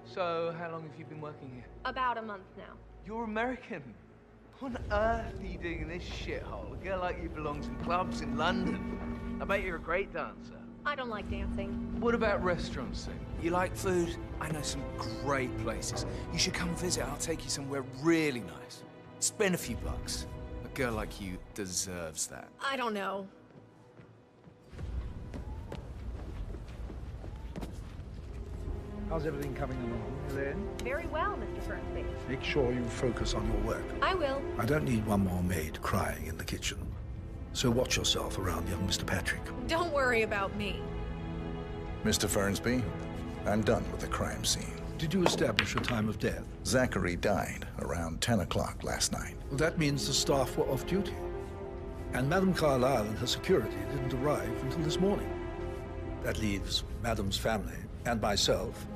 So, how long have you been working here? About a month now. You're American. What on earth are you doing in this shithole? A girl like you belongs in clubs in London. I bet you're a great dancer. I don't like dancing. What about restaurants then? You like food? I know some great places. You should come visit. I'll take you somewhere really nice. Spend a few bucks. A girl like you deserves that. I don't know. How's everything coming along, Elaine? Very well, Mr. Fernsby. Make sure you focus on your work. I will. I don't need one more maid crying in the kitchen. So watch yourself around young Mr. Patrick. Don't worry about me. Mr. Fernsby, I'm done with the crime scene. Did you establish a time of death? Zachary died around 10 o'clock last night. Well, that means the staff were off duty. And Madame Carlyle and her security didn't arrive until this morning. That leaves Madame's family and myself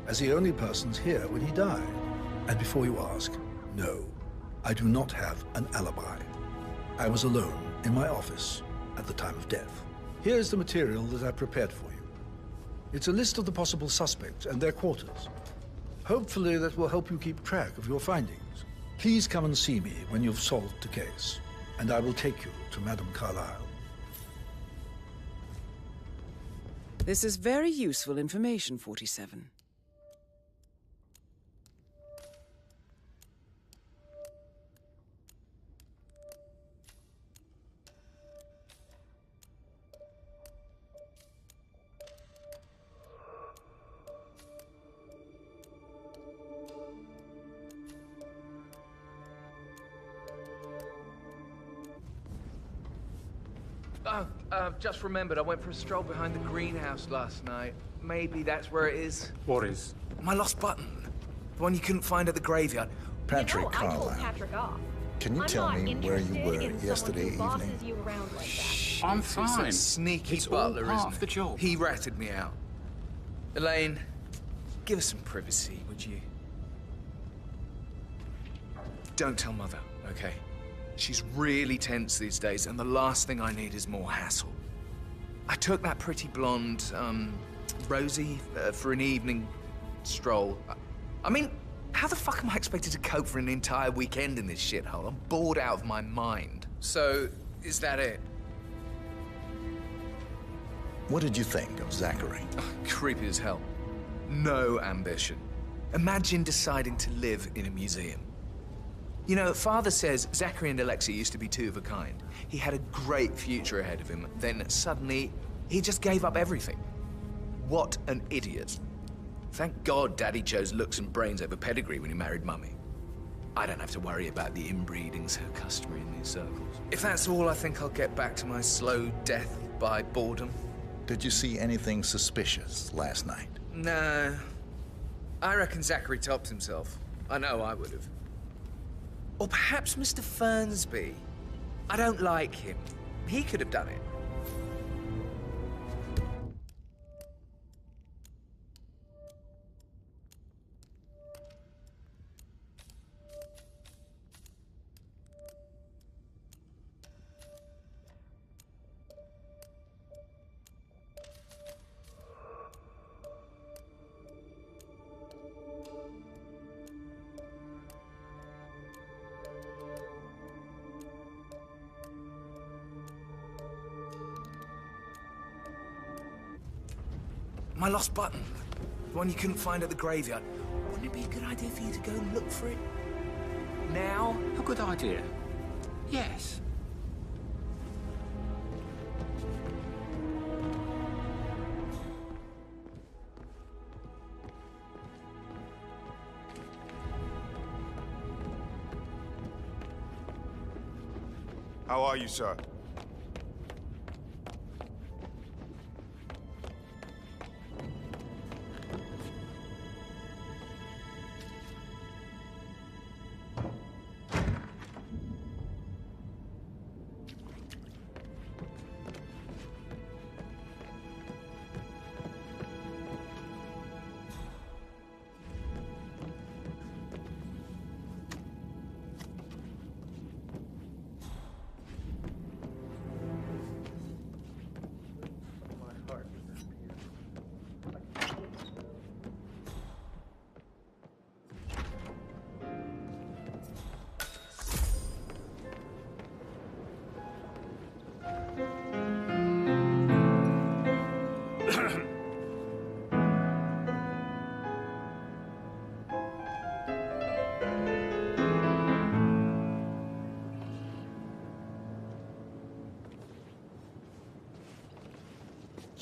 as the only persons here when he died. And before you ask, no, I do not have an alibi. I was alone in my office at the time of death. Here's the material that I prepared for you. It's a list of the possible suspects and their quarters. Hopefully that will help you keep track of your findings. Please come and see me when you've solved the case, and I will take you to Madame Carlyle. This is very useful information, 47. Just remembered I went for a stroll behind the greenhouse last night. Maybe that's where it is. What is? My lost button. The one you couldn't find at the graveyard. Patrick I told Carlyle. Patrick off. Can you tell me where you were yesterday evening? You around like that. I'm He's fine. a sneaky It's butler, all part isn't of he? the job. He ratted me out. Elaine, give us some privacy, would you? Don't tell Mother, okay? She's really tense these days, and the last thing I need is more hassle. I took that pretty blonde, Rosie, for an evening stroll. I mean, how the fuck am I expected to cope for an entire weekend in this shithole? I'm bored out of my mind. So, is that it? What did you think of Zachary? Oh, creepy as hell. No ambition. Imagine deciding to live in a museum. You know, Father says Zachary and Alexia used to be two of a kind. He had a great future ahead of him, then suddenly, he just gave up everything. What an idiot. Thank God Daddy chose looks and brains over pedigree when he married Mummy. I don't have to worry about the inbreeding so customary in these circles. If that's all, I think I'll get back to my slow death by boredom. Did you see anything suspicious last night? No. I reckon Zachary topped himself. I know I would have. Or perhaps Mr. Fernsby. I don't like him. He could have done it. My lost button. The one you couldn't find at the graveyard. Wouldn't it be a good idea for you to go and look for it? Now? A good idea. Yes. How are you, sir?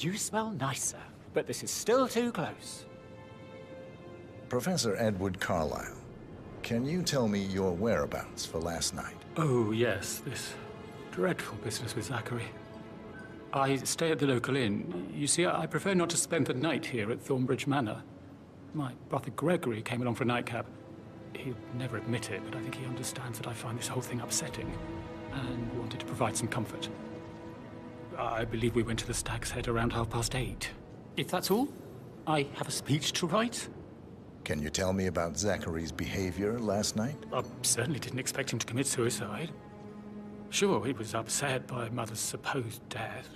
You smell nicer, but this is still too close. Professor Edward Carlyle, can you tell me your whereabouts for last night? Oh, yes, this dreadful business with Zachary. I stay at the local inn. You see, I prefer not to spend the night here at Thornbridge Manor. My brother Gregory came along for a nightcap. He'd never admit it, but I think he understands that I find this whole thing upsetting and wanted to provide some comfort. I believe we went to the Stag's Head around 8:30. If that's all, I have a speech to write. Can you tell me about Zachary's behavior last night? I certainly didn't expect him to commit suicide. Sure, he was upset by Mother's supposed death.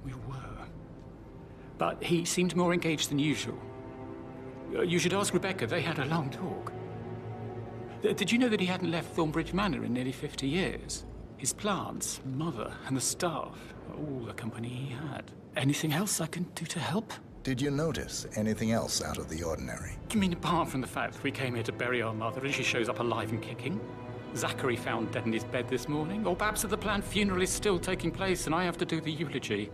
We were. But he seemed more engaged than usual. You should ask Rebecca. They had a long talk. Did you know that he hadn't left Thornbridge Manor in nearly 50 years? His plants, Mother, and the staff, all the company he had. Anything else I can do to help? Did you notice anything else out of the ordinary? You mean apart from the fact that we came here to bury our mother and she shows up alive and kicking? Zachary found dead in his bed this morning? Or perhaps that the planned funeral is still taking place and I have to do the eulogy?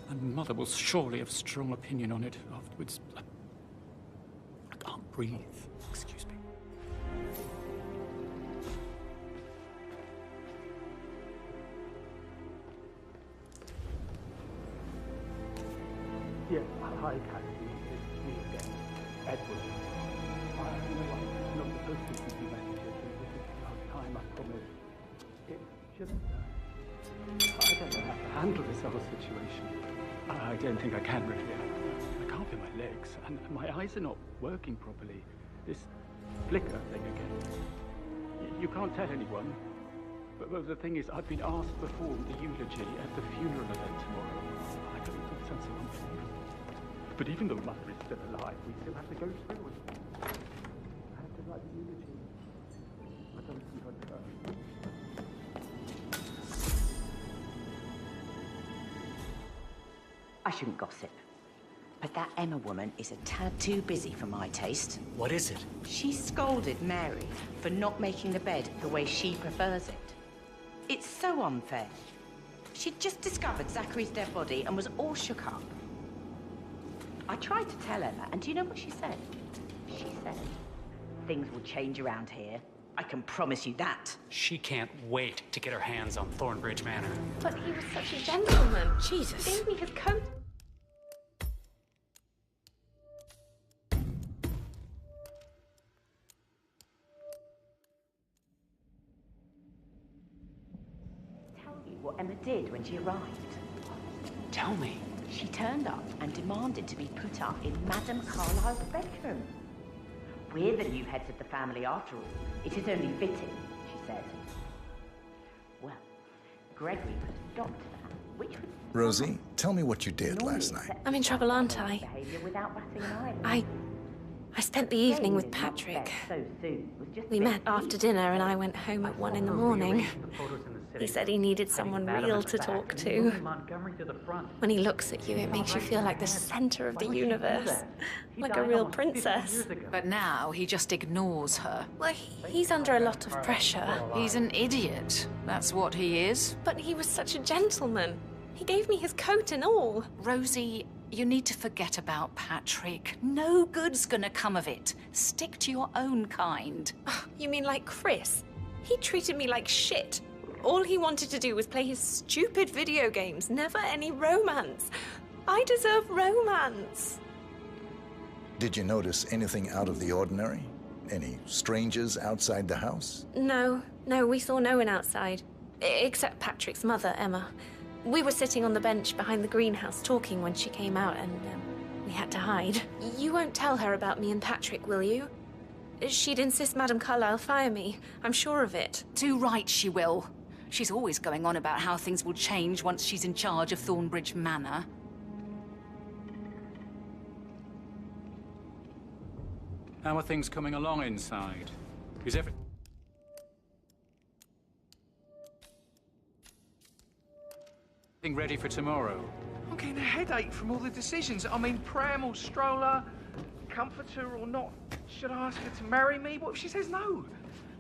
And Mother will surely have a strong opinion on it afterwards. I can't breathe. Excuse me. Yeah, hi, Kathy. It's me again. Edward. I'm not supposed to keep you messages. This is the last time, I promise. It's just... I don't know how to handle this whole situation. I don't think I can, really. I can't feel my legs, and my eyes are not working properly. This flicker thing again. You can't tell anyone. But the thing is, I've been asked to perform the eulogy at the funeral event tomorrow. I don't think it sounds so unfair. But even though Mother is still alive, we still have to go through it. I have to write the eulogy. I don't think I can. I shouldn't gossip, but that Emma woman is a tad too busy for my taste. What is it? She scolded Mary for not making the bed the way she prefers it. It's so unfair. She'd just discovered Zachary's dead body and was all shook up. I tried to tell Emma, and do you know what she said? She said, things will change around here. I can promise you that. She can't wait to get her hands on Thornbridge Manor. But he was such a gentleman. Jesus. He gave me his coat. Tell you what Emma did when she arrived. Tell me. She turned up and demanded to be put up in Madame Carlyle's bedroom. We're the new heads of the family after all. It is only fitting, she said. Well, Gregory put a stop to that, which was... Rosie, tell me what you did last night. I'm in trouble, aren't I? I spent the evening with Patrick. We met after dinner and I went home at 1 in the morning. He said he needed someone real to talk to. When he looks at you, it makes you feel like the center of the universe. Like a real princess. But now he just ignores her. Well, he's under a lot of pressure. He's an idiot. That's what he is. But he was such a gentleman. He gave me his coat and all. Rosie, you need to forget about Patrick. No good's gonna come of it. Stick to your own kind. You mean like Chris? He treated me like shit. All he wanted to do was play his stupid video games, never any romance. I deserve romance. Did you notice anything out of the ordinary? Any strangers outside the house? No, we saw no one outside. Except Patrick's mother, Emma. We were sitting on the bench behind the greenhouse talking when she came out and we had to hide. You won't tell her about me and Patrick, will you? She'd insist Madame Carlyle fire me. I'm sure of it. Too right she will. She's always going on about how things will change once she's in charge of Thornbridge Manor. How are things coming along inside? Is everything ready for tomorrow? I'm getting a headache from all the decisions. I mean, pram or stroller, comforter or not. Should I ask her to marry me? What if she says no?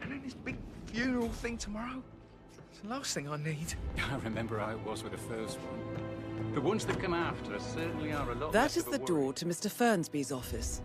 And then this big funeral thing tomorrow? It's the last thing I need. I remember how it was with the first one. The ones that come after certainly are a lot That less is of a the worry. door to Mr. Fernsby's office.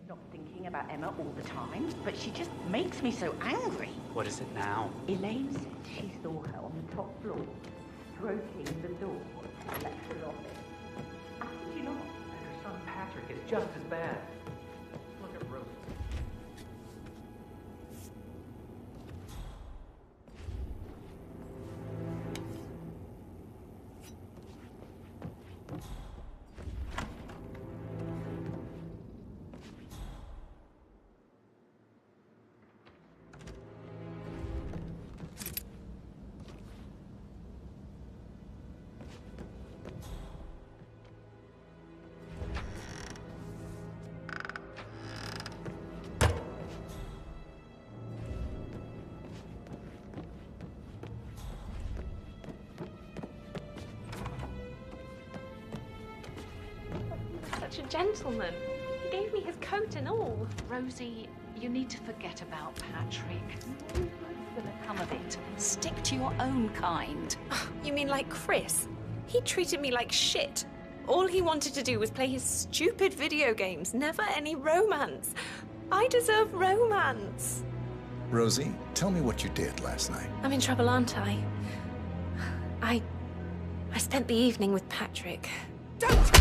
Not thinking about Emma all the time, but she just makes me so angry. What is it now? Elaine said she saw her on the top floor, stroking the door of the lecturer's office. How did you know? And her son Patrick is just as bad. Look at Rose. Such a gentleman. He gave me his coat and all. Rosie, you need to forget about Patrick. No good's gonna come of it. Stick to your own kind. You mean like Chris? He treated me like shit. All he wanted to do was play his stupid video games, never any romance. I deserve romance. Rosie, tell me what you did last night. I'm in trouble, aren't I? I spent the evening with Patrick. Don't!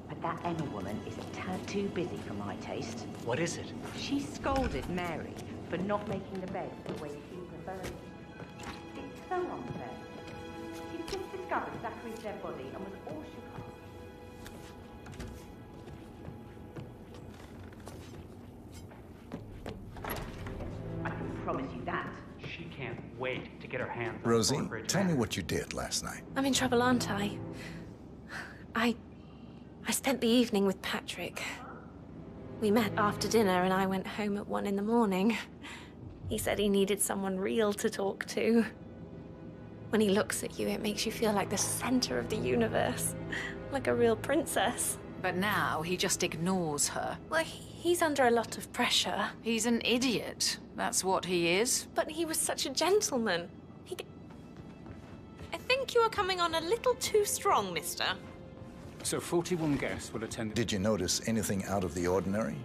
But that Emma woman is a tad too busy for my taste. What is it? She scolded Mary for not making the bed the way she prefers it. It's so unfair. She just discovered Zachary's dead body and was all shook up. I can promise you that. She can't wait to get her hands on Rosie, Thornbridge tell me Manor. what you did last night. I'm in trouble, aren't I? I spent the evening with Patrick. We met after dinner and I went home at 1 in the morning. He said he needed someone real to talk to. When he looks at you, it makes you feel like the center of the universe. Like a real princess. But now he just ignores her. Well, he's under a lot of pressure. He's an idiot. That's what he is. But he was such a gentleman. I think you are coming on a little too strong, mister. So 41 guests will attend. Did you notice anything out of the ordinary?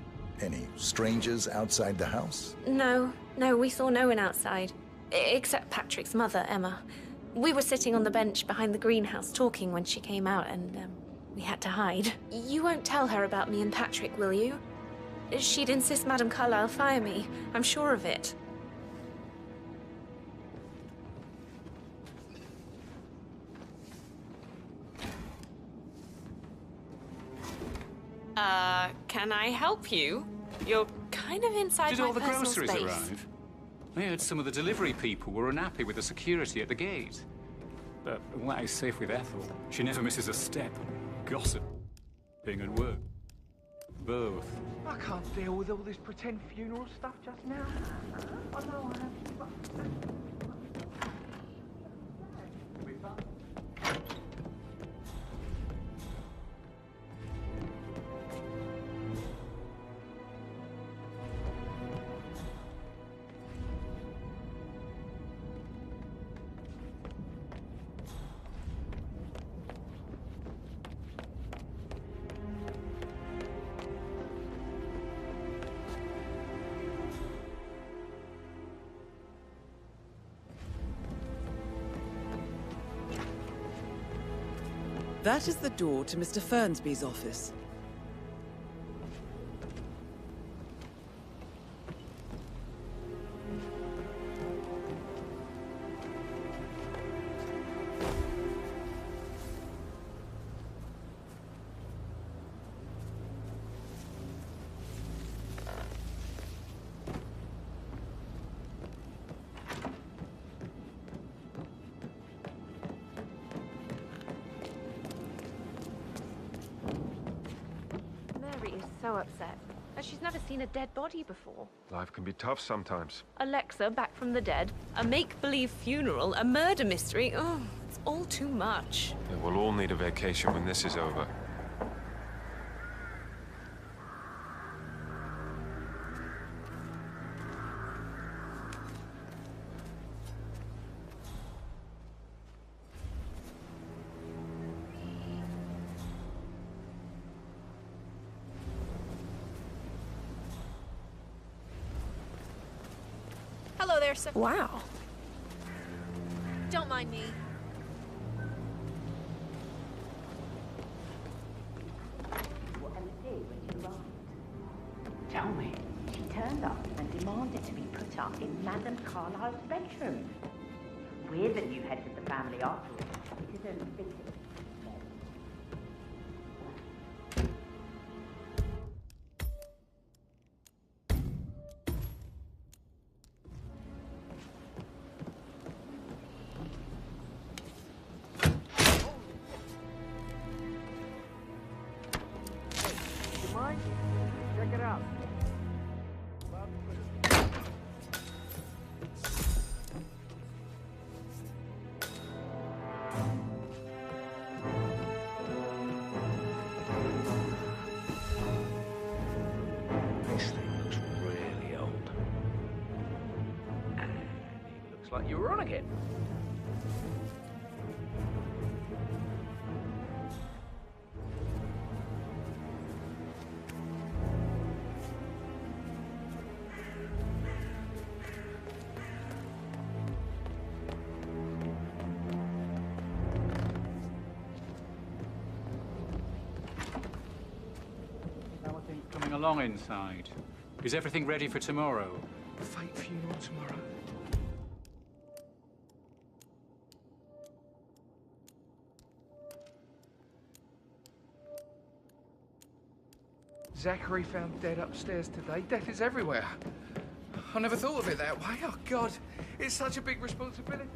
Any strangers outside the house? No, we saw no one outside. Except Patrick's mother, Emma. We were sitting on the bench behind the greenhouse talking when she came out and, we had to hide. You won't tell her about me and Patrick, will you? She'd insist Madame Carlyle fire me. I'm sure of it. Can I help you? You're kind of inside Did my all the personal groceries space. arrive? I heard some of the delivery people were unhappy with the security at the gate. But what is safe with Ethel? She never misses a step. Gossip. Being at work. Both. I can't deal with all this pretend funeral stuff just now. I know I have. That is the door to Mr. Fernsby's office. Mary is so upset. And she's never seen a dead body before. Life can be tough sometimes. Alexa back from the dead, a make-believe funeral, a murder mystery. Oh, it's all too much. Yeah, we'll all need a vacation when this is over. Hello there, sir. Wow. Don't mind me. What Emma did when she arrived. Tell me. She turned up and demanded to be put up in Madame Carlyle's bedroom. We're the new heads of the family after all. It isn't fitting. Check it out. This thing looks really old. And it looks like you were on again. How are things coming along inside? Is everything ready for tomorrow? Fake funeral tomorrow. Zachary found dead upstairs today. Death is everywhere. I never thought of it that way. Oh, God. It's such a big responsibility.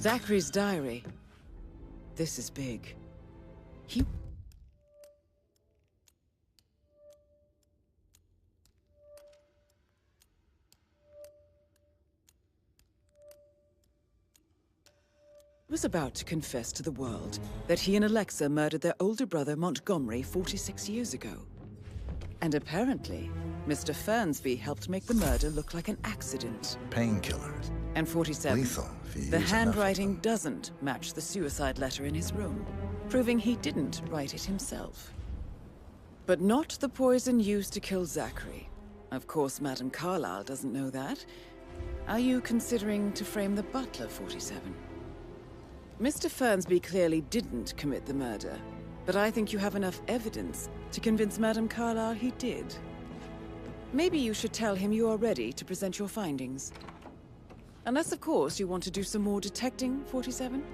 Zachary's diary. This is big. He... was about to confess to the world that he and Alexa murdered their older brother Montgomery 46 years ago. And apparently, Mr. Fernsby helped make the murder look like an accident. Painkillers. And 47. Lethal if you The use enough of handwriting doesn't match the suicide letter in his room, proving he didn't write it himself. But not the poison used to kill Zachary. Of course, Madame Carlyle doesn't know that. Are you considering to frame the butler, 47? Mr. Fernsby clearly didn't commit the murder, but I think you have enough evidence to convince Madame Carlyle he did. Maybe you should tell him you are ready to present your findings. Unless, of course, you want to do some more detecting, 47?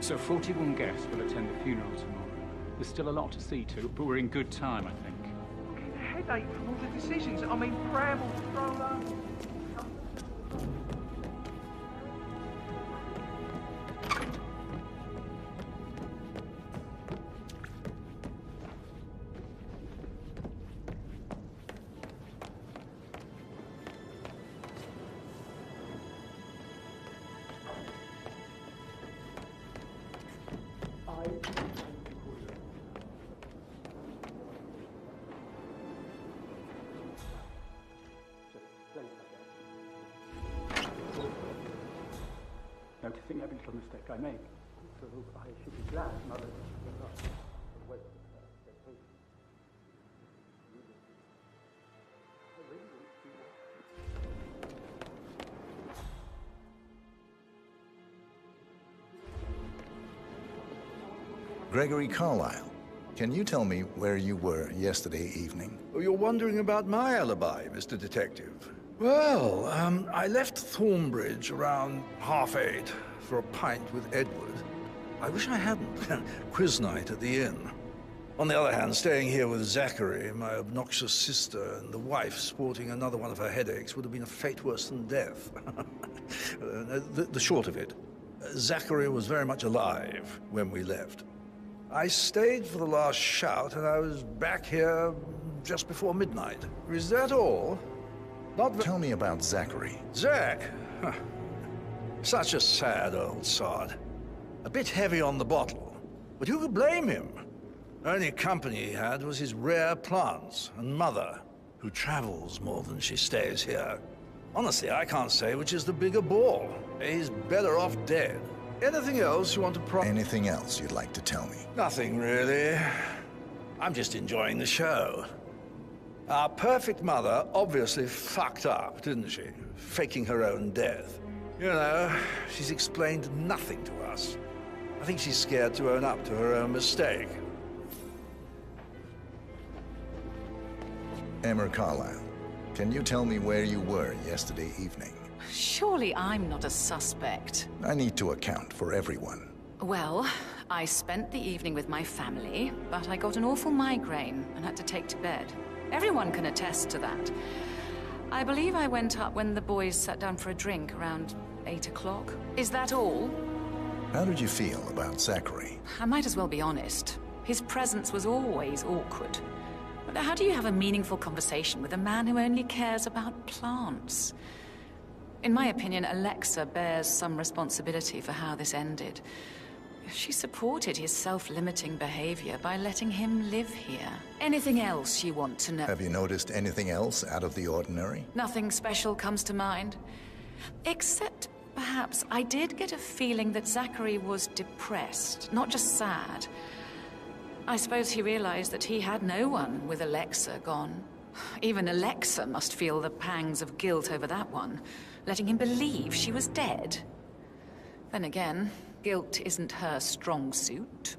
So 41 guests will attend the funeral tomorrow. There's still a lot to see to, but we're in good time, I think. Headache from all the decisions. I mean, Bramble, Stroller. every little mistake I make. So I should be glad Mother doesn't give up. Wait, Gregory Carlyle, can you tell me where you were yesterday evening? Oh, you're wondering about my alibi, Mr. Detective. Well, I left Thornbridge around 8:30 for a pint with Edward. I wish I hadn't. Quiz night at the inn. On the other hand, staying here with Zachary, my obnoxious sister, and the wife sporting another one of her headaches would have been a fate worse than death. The short of it, Zachary was very much alive when we left. I stayed for the last shout, and I was back here just before midnight. Is that all? Tell me about Zachary. Zach? Huh. Such a sad old sod. A bit heavy on the bottle, but who could blame him? Only company he had was his rare plants and mother, who travels more than she stays here. Honestly, I can't say which is the bigger bore. He's better off dead. Anything else you want to Anything else you'd like to tell me? Nothing, really. I'm just enjoying the show. Our perfect mother obviously fucked up, didn't she? Faking her own death. You know, she's explained nothing to us. I think she's scared to own up to her own mistake. Emma Carlyle, can you tell me where you were yesterday evening? Surely I'm not a suspect. I need to account for everyone. Well, I spent the evening with my family, but I got an awful migraine and had to take to bed. Everyone can attest to that. I believe I went up when the boys sat down for a drink around 8 o'clock. Is that all? How did you feel about Zachary? I might as well be honest. His presence was always awkward. But how do you have a meaningful conversation with a man who only cares about plants? In my opinion, Alexa bears some responsibility for how this ended. She supported his self-limiting behavior by letting him live here. Anything else you want to know? Have you noticed anything else out of the ordinary? Nothing special comes to mind. Except, perhaps, I did get a feeling that Zachary was depressed, not just sad. I suppose he realized that he had no one with Alexa gone. Even Alexa must feel the pangs of guilt over that one, letting him believe she was dead. Then again, guilt isn't her strong suit.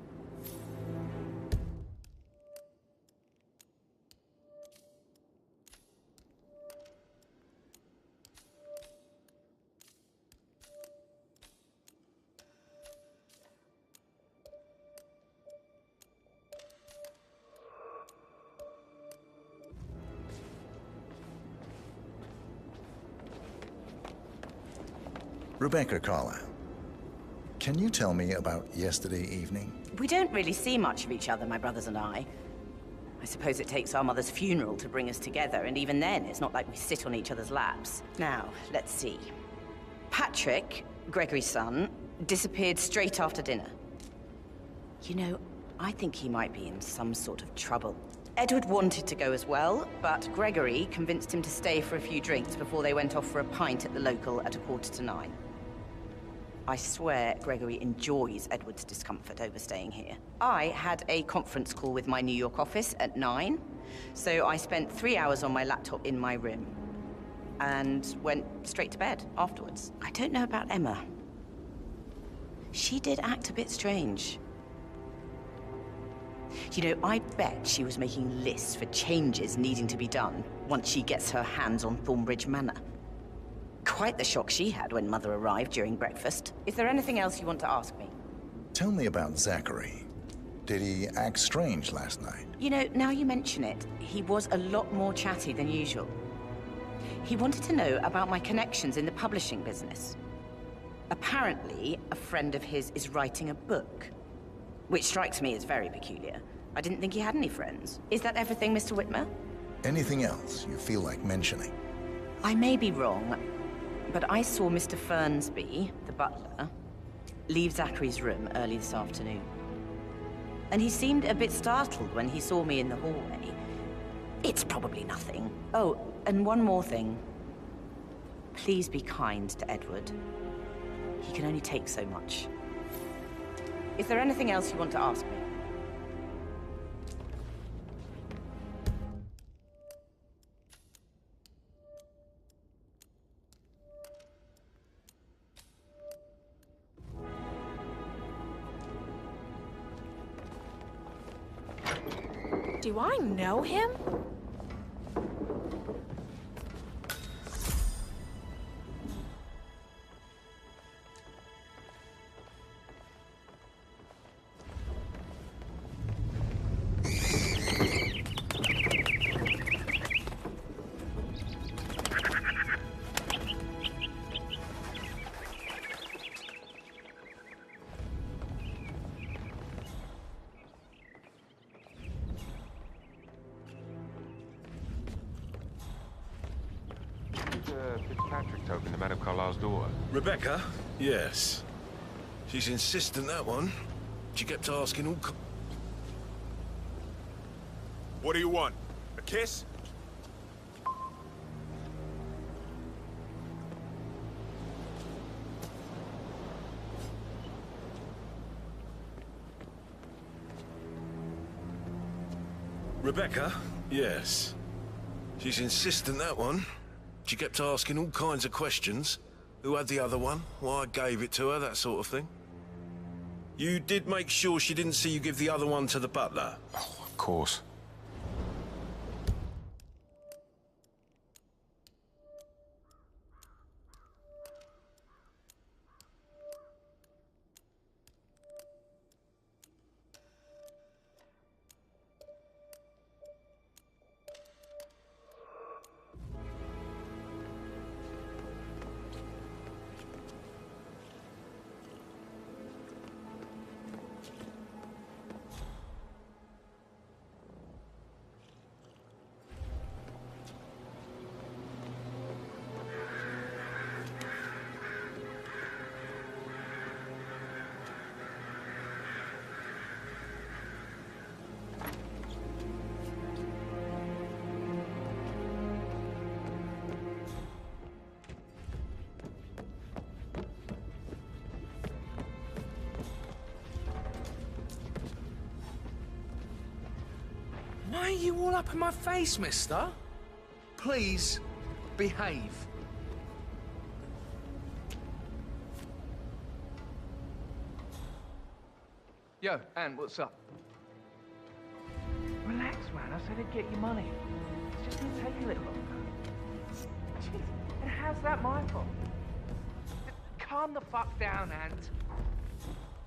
Rebecca Carlyle, can you tell me about yesterday evening? We don't really see much of each other, my brothers and I. I suppose it takes our mother's funeral to bring us together, and even then, it's not like we sit on each other's laps. Now, let's see. Patrick, Gregory's son, disappeared straight after dinner. You know, I think he might be in some sort of trouble. Edward wanted to go as well, but Gregory convinced him to stay for a few drinks before they went off for a pint at the local at 9:15. I swear Gregory enjoys Edward's discomfort over staying here. I had a conference call with my New York office at 9, so I spent 3 hours on my laptop in my room and went straight to bed afterwards. I don't know about Emma. She did act a bit strange. You know, I bet she was making lists for changes needing to be done once she gets her hands on Thornbridge Manor. Quite the shock she had when Mother arrived during breakfast. Is there anything else you want to ask me? Tell me about Zachary. Did he act strange last night? You know, now you mention it, he was a lot more chatty than usual. He wanted to know about my connections in the publishing business. Apparently, a friend of his is writing a book, which strikes me as very peculiar. I didn't think he had any friends. Is that everything, Mr. Whitmer? Anything else you feel like mentioning? I may be wrong, but I saw Mr. Fernsby, the butler, leave Zachary's room early this afternoon. And he seemed a bit startled when he saw me in the hallway. It's probably nothing. Oh, and one more thing. Please be kind to Edward. He can only take so much. Is there anything else you want to ask me? Do I know him? Fitzpatrick to open the Madame Carlyle's door. Rebecca? Yes. She's insistent, that one. She kept asking all... What do you want? A kiss? Rebecca? Yes. She's insistent, that one. She kept asking all kinds of questions. Who had the other one? Why I gave it to her, that sort of thing. You did make sure she didn't see you give the other one to the butler? Oh, of course. Why are you all up in my face, mister? Please, behave. Yo, Anne, what's up? Relax, man. I said I'd get you money. It's just gonna take a little longer. Jeez, and how's that my fault? Calm the fuck down, Ant.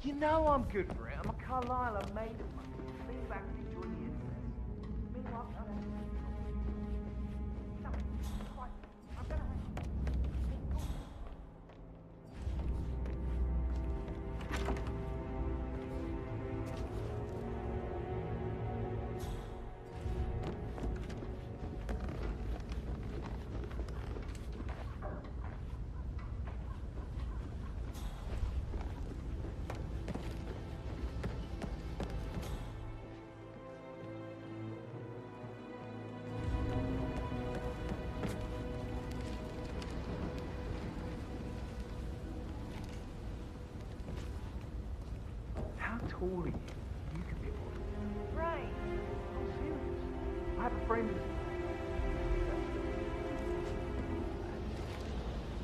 You know I'm good for it. I'm a Carlisle. I'm made of money. Lean back and enjoy the interest. Meanwhile, how tall are you? You could be a model. Right. I'm serious. I have a friend who's...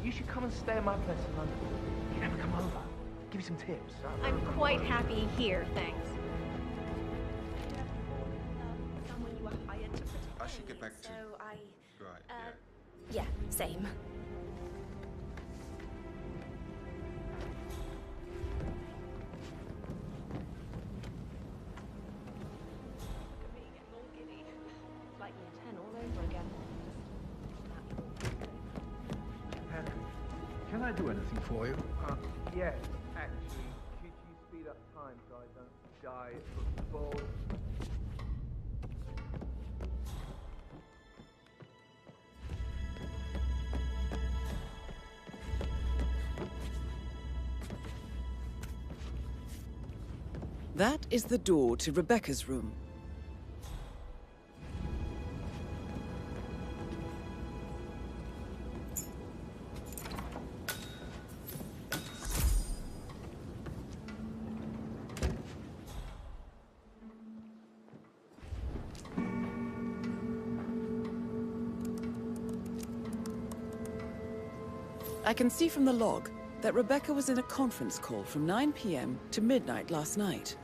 You should come and stay at my place in London. You can never come over. Give you some tips. I'm quite happy here, thanks. Someone you were hired to protect. I should get back to... So I... Right, yeah, same. Like year 10 all over again. Can I do anything for you? Yes, actually. Could you speed up time so I don't die of balls? That is the door to Rebecca's room. I can see from the log that Rebecca was in a conference call from 9 p.m. to midnight last night.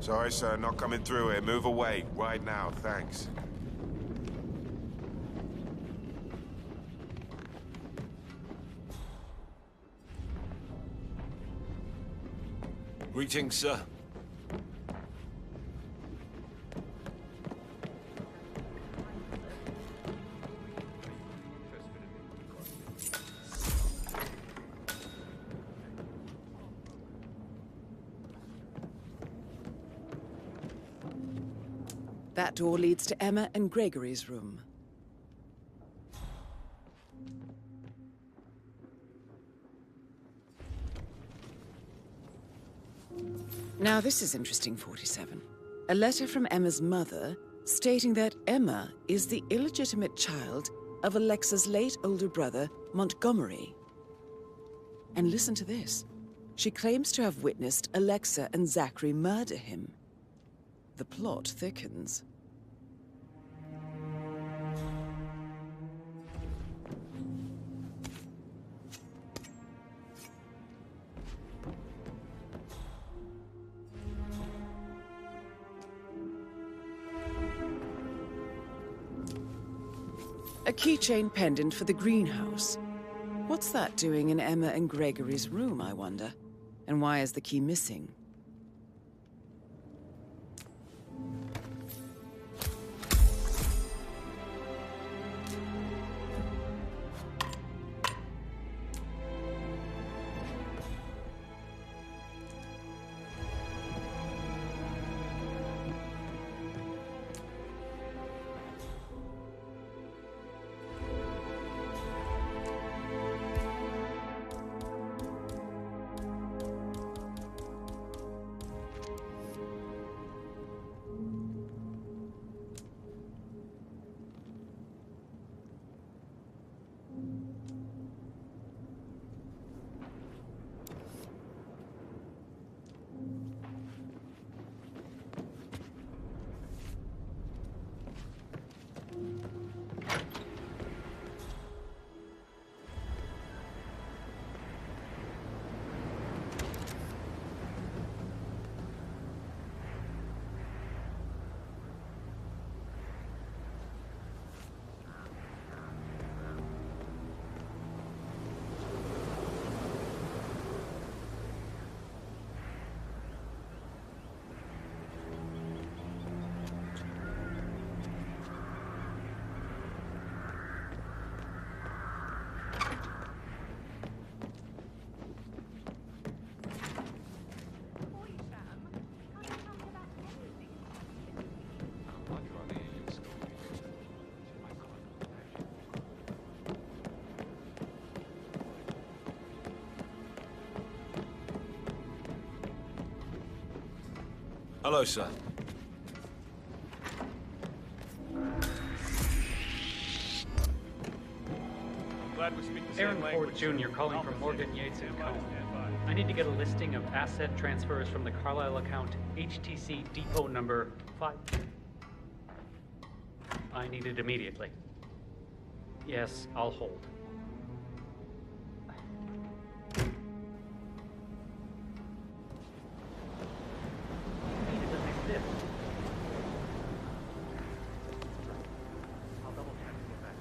Sorry, sir, not coming through here. Move away, right now, thanks. Greetings, sir. That door leads to Emma and Gregory's room. Now this is interesting, 47. A letter from Emma's mother stating that Emma is the illegitimate child of Alexa's late older brother, Montgomery. And listen to this. She claims to have witnessed Alexa and Zachary murder him. The plot thickens. A keychain pendant for the greenhouse. What's that doing in Emma and Gregory's room, I wonder? And why is the key missing? Hello, sir. Glad we speak the Aaron same Ford language. Jr. calling from Morgan Yates & Co. I need to get a listing of asset transfers from the Carlisle account, HTC depot number 5. I need it immediately. Yes, I'll hold. It doesn't exist. I'll double check and get back.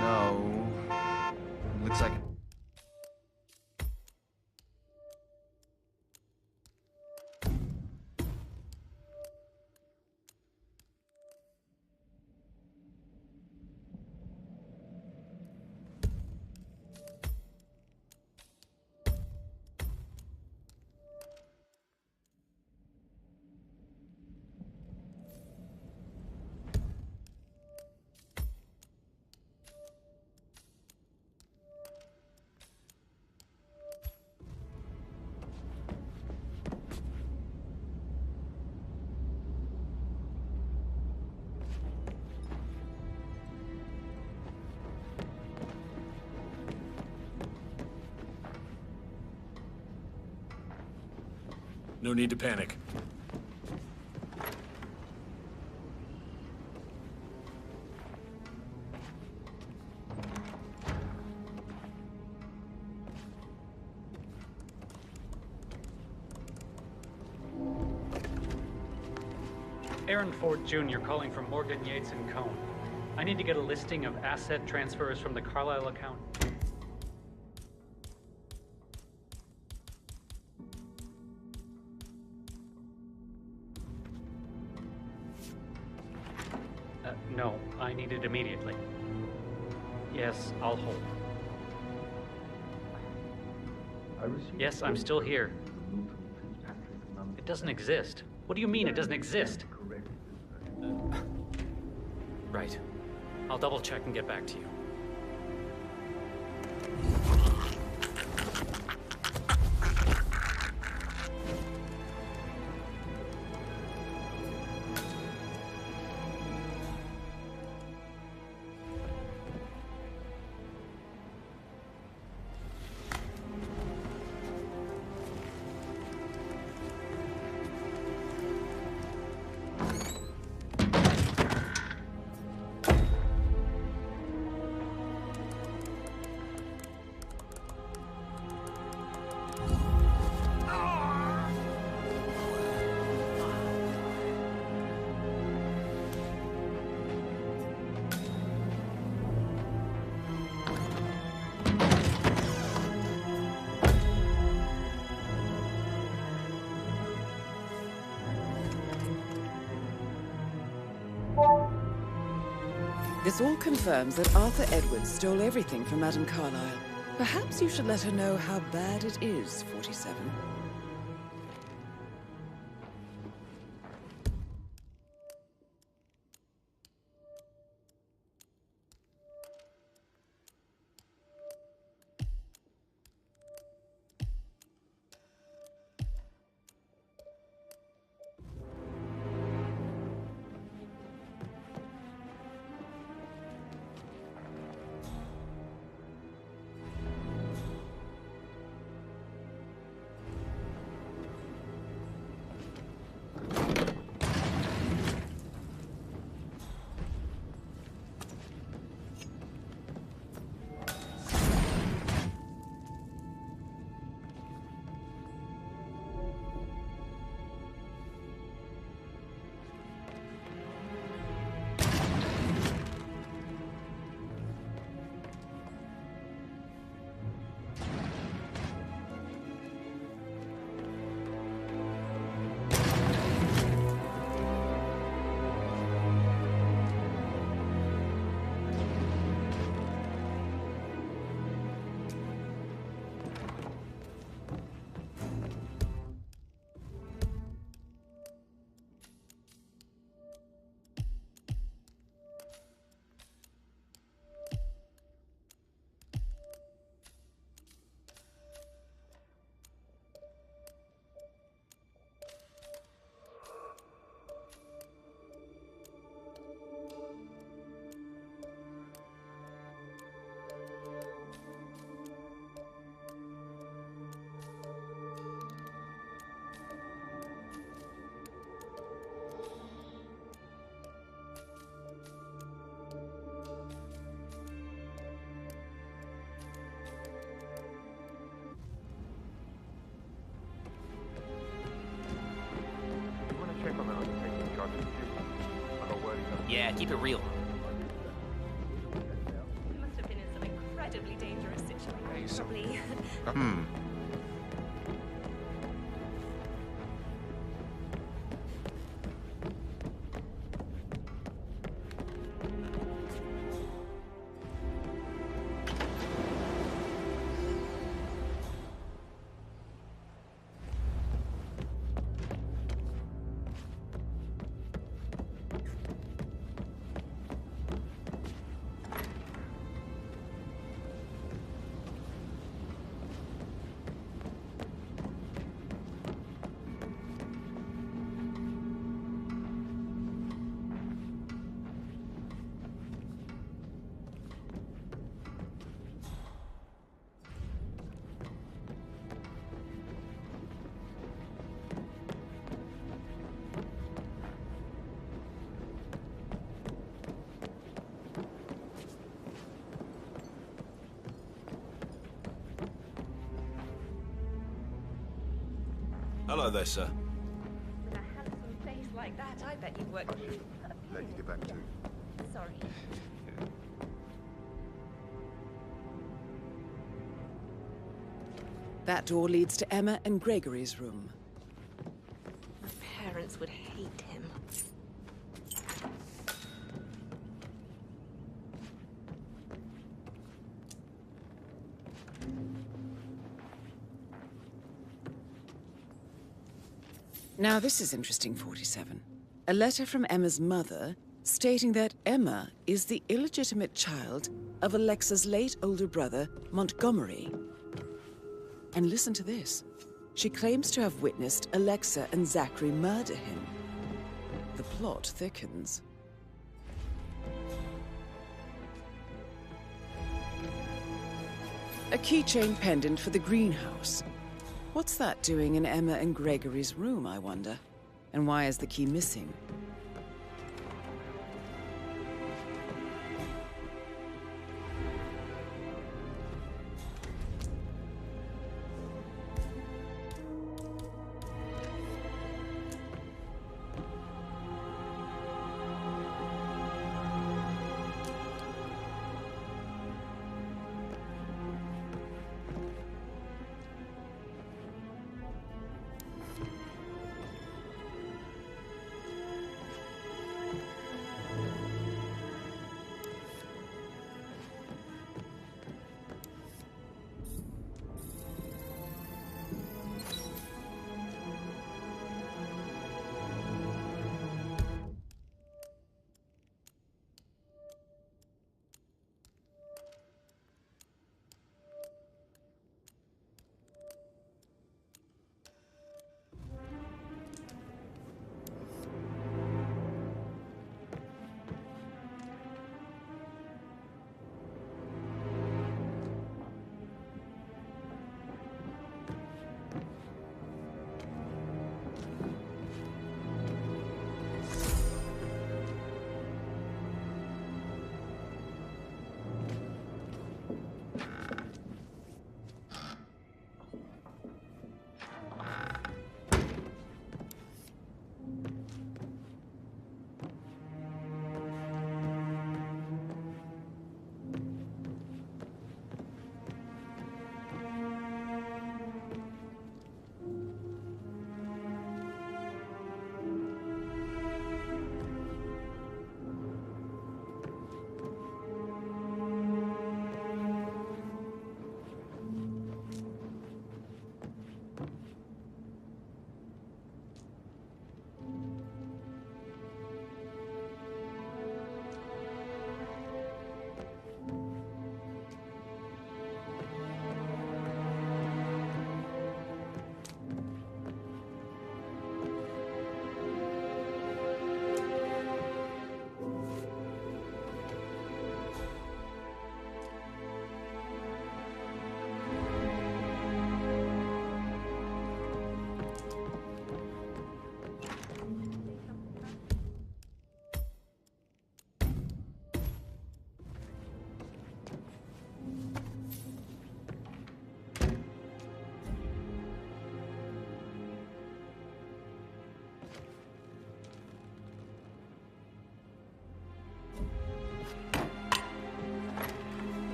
No. Looks like... No need to panic. Aaron Ford Jr. calling from Morgan Yates & Co. I need to get a listing of asset transfers from the Carlisle account. No, I need it immediately. Yes, I'll hold. Yes, I'm still here. It doesn't exist. What do you mean it doesn't exist? Right. I'll double check and get back to you. This all confirms that Arthur Edwards stole everything from Madame Carlyle. Perhaps you should let her know how bad it is, 47. Yeah, keep it real. We must have been in some incredibly dangerous situation. Probably. Hello there, sir. With a handsome face like that, I bet you'd work. Let you get back to. Sorry. That door leads to Emma and Gregory's room. My parents would hate him. Now this is interesting, 47. A letter from Emma's mother stating that Emma is the illegitimate child of Alexa's late older brother, Montgomery. And listen to this. She claims to have witnessed Alexa and Zachary murder him. The plot thickens. A keychain pendant for the greenhouse. What's that doing in Emma and Gregory's room, I wonder? And why is the key missing?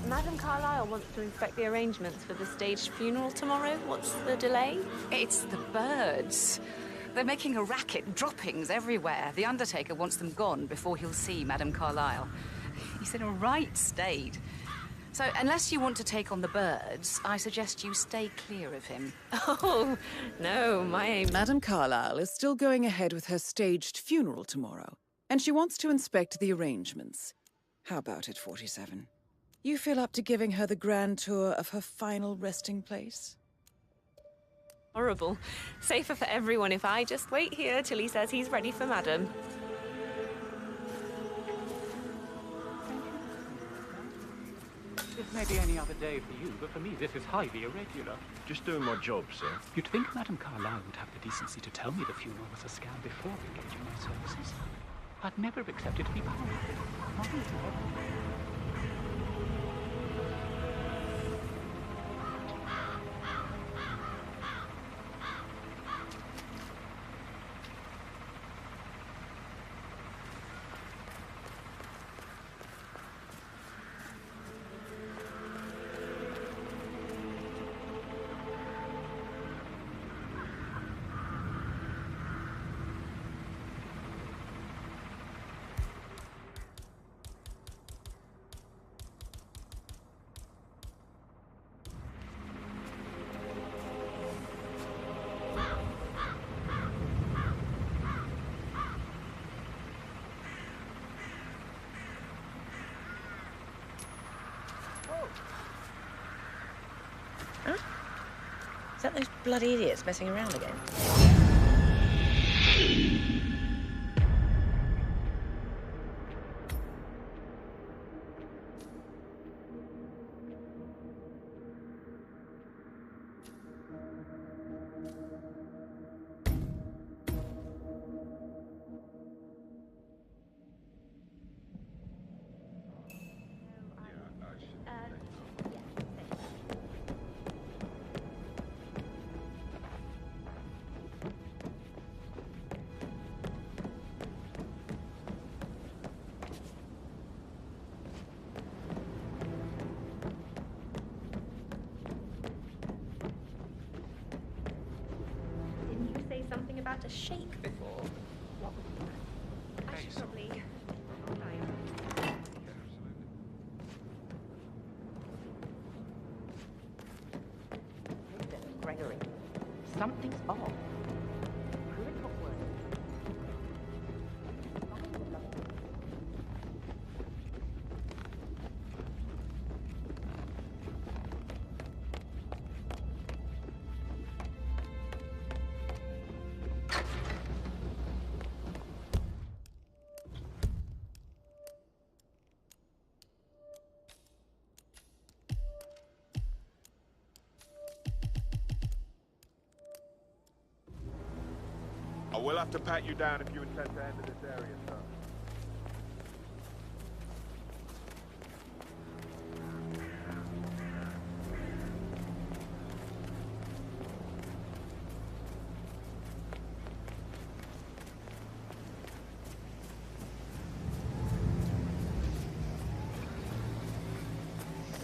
Madam Carlyle wants to inspect the arrangements for the staged funeral tomorrow. What's the delay? It's the birds. They're making a racket, droppings everywhere. The Undertaker wants them gone before he'll see Madame Carlyle. He's in a right state. So, unless you want to take on the birds, I suggest you stay clear of him. Oh, no, my aim... Madame Carlyle is still going ahead with her staged funeral tomorrow, and she wants to inspect the arrangements. How about it, 47? You feel up to giving her the grand tour of her final resting place? Horrible. Safer for everyone if I just wait here till he says he's ready for Madam. This may be any other day for you, but for me this is highly irregular. Just doing my job, sir. You'd think Madame Carlyle would have the decency to tell me the funeral was a scam before engaging my services. I'd never have accepted to be part of it. My God. Is that those bloody idiots messing around again? Something about a shake before. What was that? I should probably... Gregory, something's off. I will have to pat you down if you intend to enter this area, sir.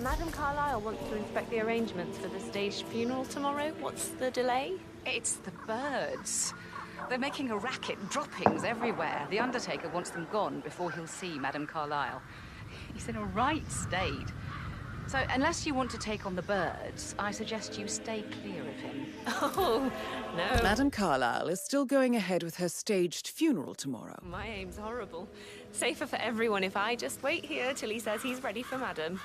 Madam Carlyle wants to inspect the arrangements for the staged funeral tomorrow. What's the delay? It's the birds. They're making a racket, droppings everywhere. The Undertaker wants them gone before he'll see Madame Carlyle. He's in a right state. So, unless you want to take on the birds, I suggest you stay clear of him. Oh, no. Madame Carlyle is still going ahead with her staged funeral tomorrow. My aim's horrible. Safer for everyone if I just wait here till he says he's ready for Madam.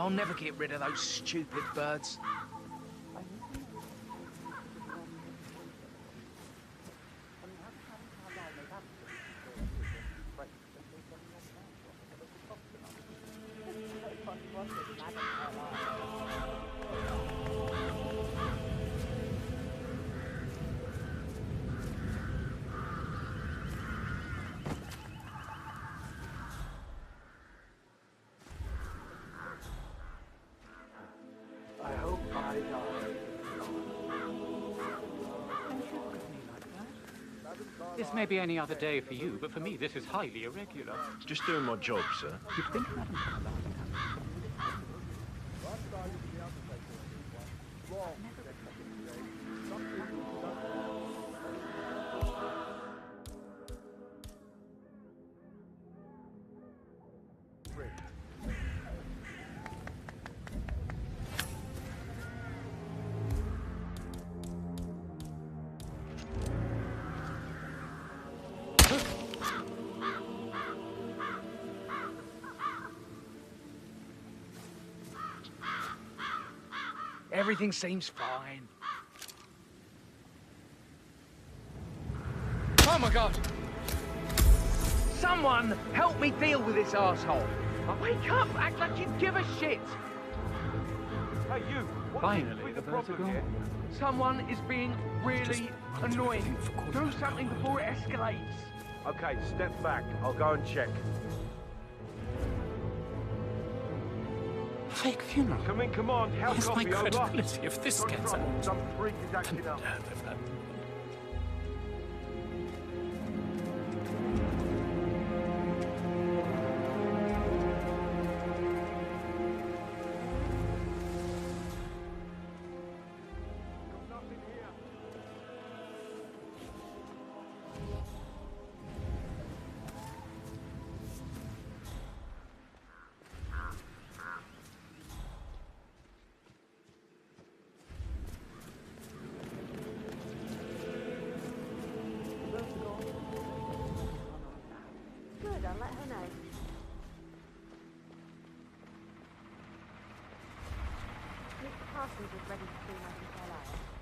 I'll never get rid of those stupid birds. I hope I die. This may be any other day for you, but for me this is highly irregular. Just doing my job, sir. You'd think Madame Carlyle Everything seems fine. Oh my God! Someone help me deal with this asshole. Wake up! Act like you give a shit. Hey, you! Finally, the birds are gone. Someone is being really annoying. Do something before it escalates. Okay, step back. I'll go and check. Fake funeral. Come on. How Where's my copy? Over. credibility if this gets out? Some freak is acting up. Good, I'll let her know. Mr. Parsons is ready to see Madame Carlyle.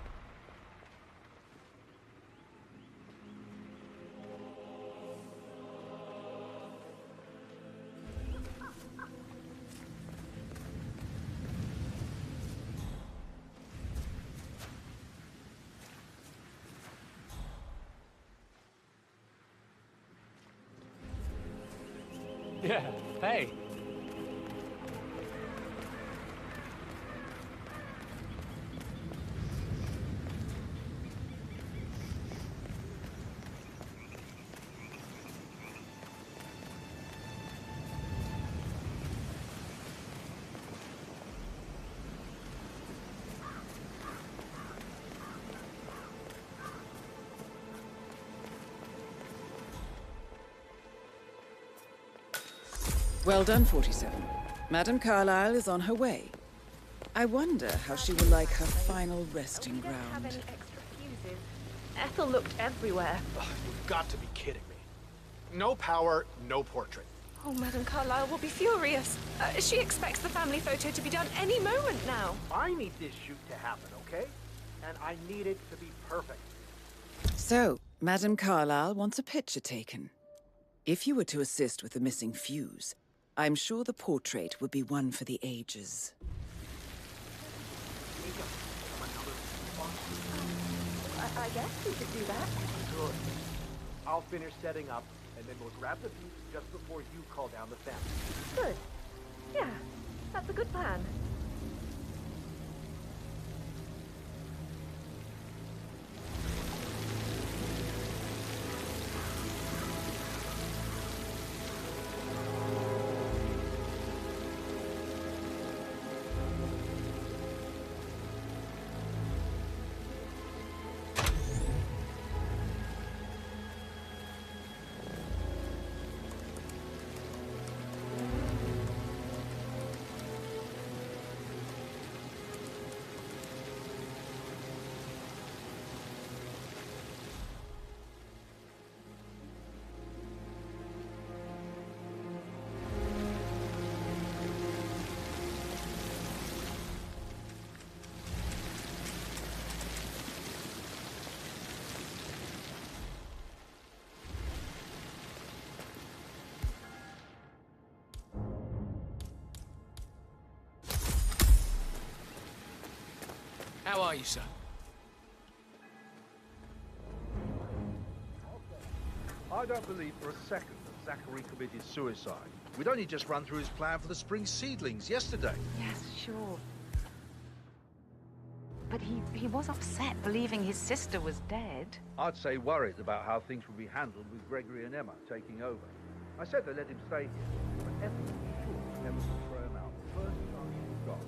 Yeah, hey. Well done, 47. Madame Carlyle is on her way. I wonder how she will like her final resting We don't have ground. any extra fuses. Ethel looked everywhere. You've got to be kidding me. No power, no portrait. Oh, Madame Carlyle will be furious. She expects the family photo to be done any moment now. I need this shoot to happen, okay? And I need it to be perfect. So, Madame Carlyle wants a picture taken. If you were to assist with the missing fuse, I'm sure the portrait would be one for the ages. I guess we could do that. Good. I'll finish setting up, and then we'll grab the piece just before you call down the family. Good. Yeah, that's a good plan. How are you, sir? I don't believe for a second that Zachary committed suicide. We'd only just run through his plan for the spring seedlings yesterday. Yes, sure. But he was upset, believing his sister was dead. I'd say worried about how things would be handled with Gregory and Emma taking over. I said they let him stay here, but Emma was sure Emma would throw him out the first time he got.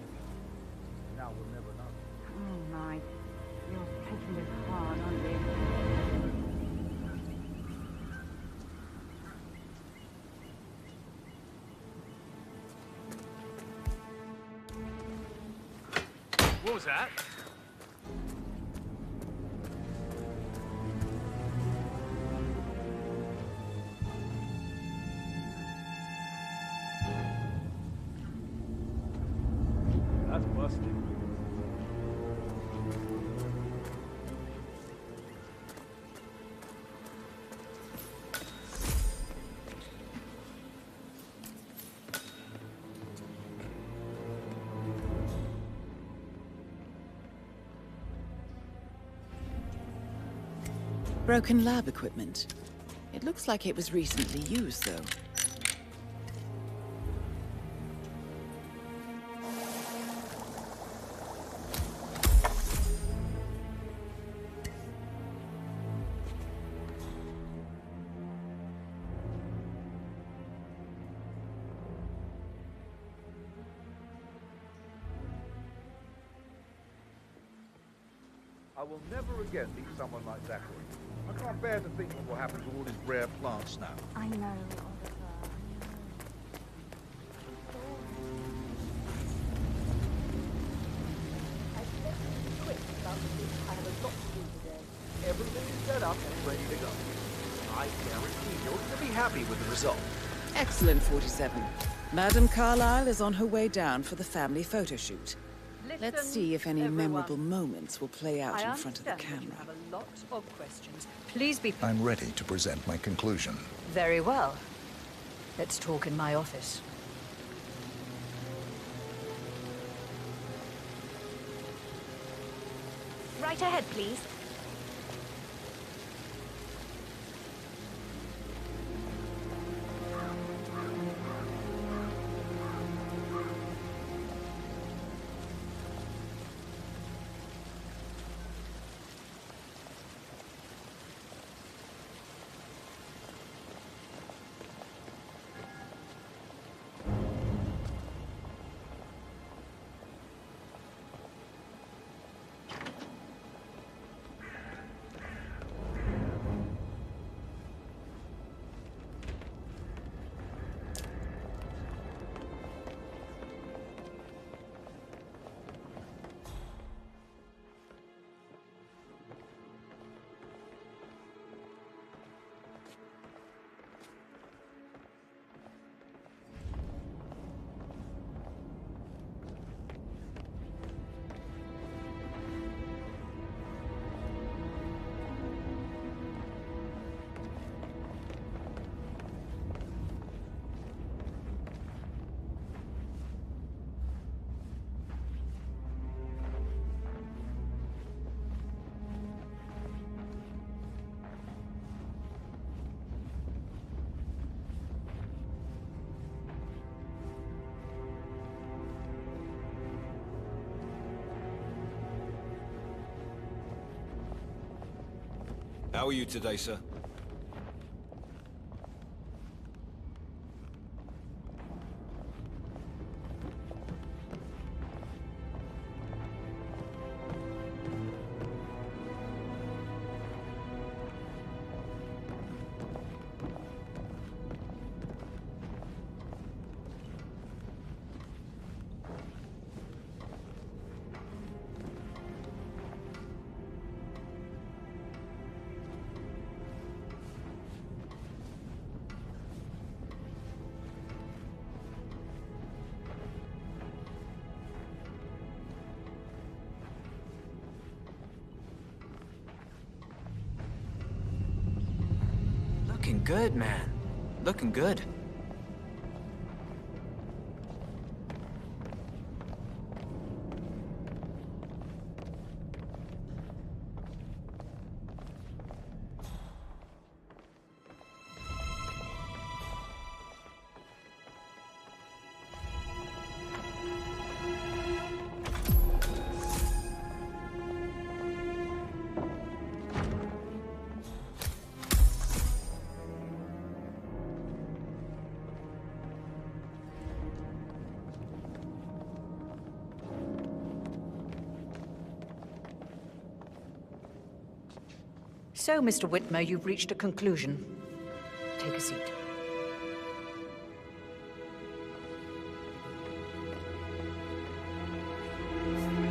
Now we'll never know. Oh my, you're taking this hard, aren't you? What was that? That's busted. Broken lab equipment. It looks like it was recently used, though. I will never again meet someone like Zachary. I can't bear to think what will happen to all his rare plants now. I know, Oliver. I have a lot to do today. Everything is set up and ready to go. I guarantee you're going to be happy with the result. Excellent, 47. Madame Carlyle is on her way down for the family photo shoot. Let's see if any memorable moments will play out in front of the camera. You have a lot of questions. Please be... I'm ready to present my conclusion. Very well. Let's talk in my office. Right ahead, please. How are you today, sir? Looking good, man. Looking good. So, Mr. Whitmer, you've reached a conclusion. Take a seat.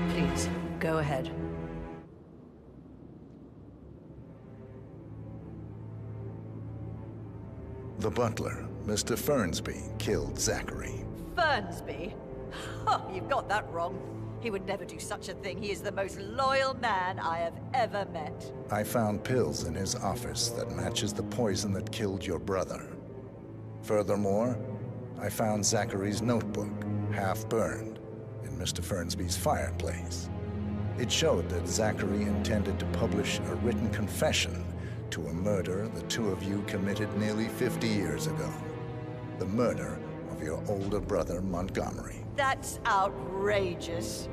Please, go ahead. The butler, Mr. Fernsby, killed Zachary. Fernsby? Oh, you've got that wrong. He would never do such a thing. He is the most loyal man I have ever met. I found pills in his office that matches the poison that killed your brother. Furthermore, I found Zachary's notebook, half burned, in Mr. Fernsby's fireplace. It showed that Zachary intended to publish a written confession to a murder the two of you committed nearly 50 years ago. The murder of your older brother, Montgomery. That's outrageous.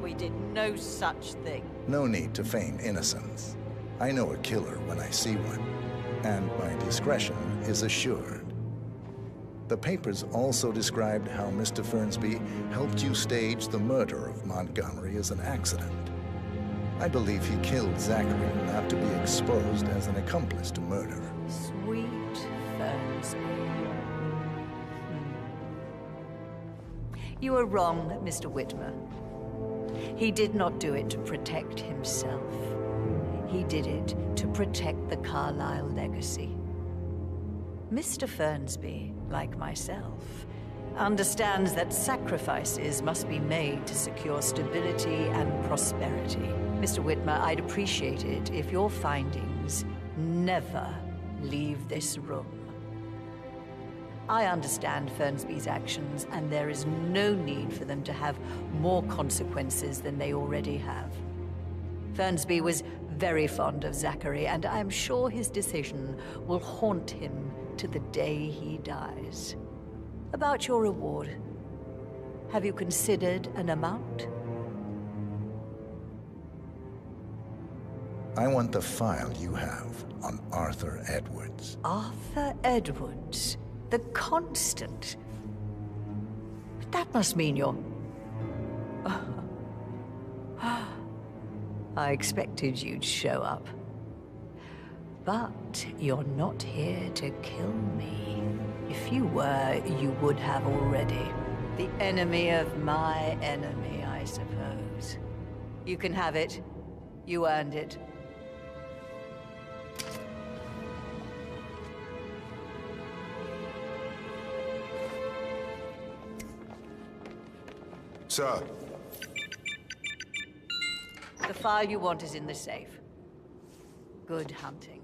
We did no such thing. No need to feign innocence. I know a killer when I see one, and my discretion is assured. The papers also described how Mr. Fernsby helped you stage the murder of Montgomery as an accident. I believe he killed Zachary not to be exposed as an accomplice to murder. Sweet Fernsby. You are wrong, Mr. Whitmer. He did not do it to protect himself. He did it to protect the Carlyle legacy. Mr. Fernsby, like myself, understands that sacrifices must be made to secure stability and prosperity. Mr. Whitmer, I'd appreciate it if your findings never leave this room. I understand Fernsby's actions, and there is no need for them to have more consequences than they already have. Fernsby was very fond of Zachary, and I'm sure his decision will haunt him to the day he dies. About your reward, have you considered an amount? I want the file you have on Arthur Edwards. Arthur Edwards? The Constant? That must mean you're... I expected you'd show up. But you're not here to kill me. If you were, you would have already. The enemy of my enemy, I suppose. You can have it. You earned it. Sir. The file you want is in the safe. Good hunting.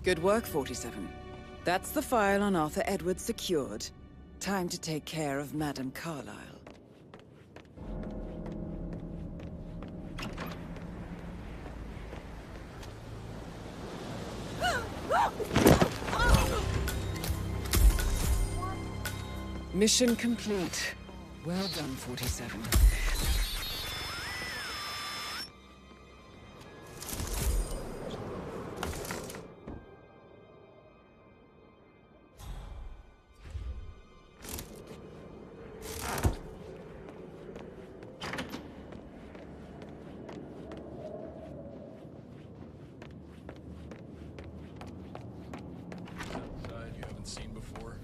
Good work, 47. That's the file on Arthur Edwards secured. Time to take care of Madame Carlyle. Mission complete. Well done, 47. You haven't seen before.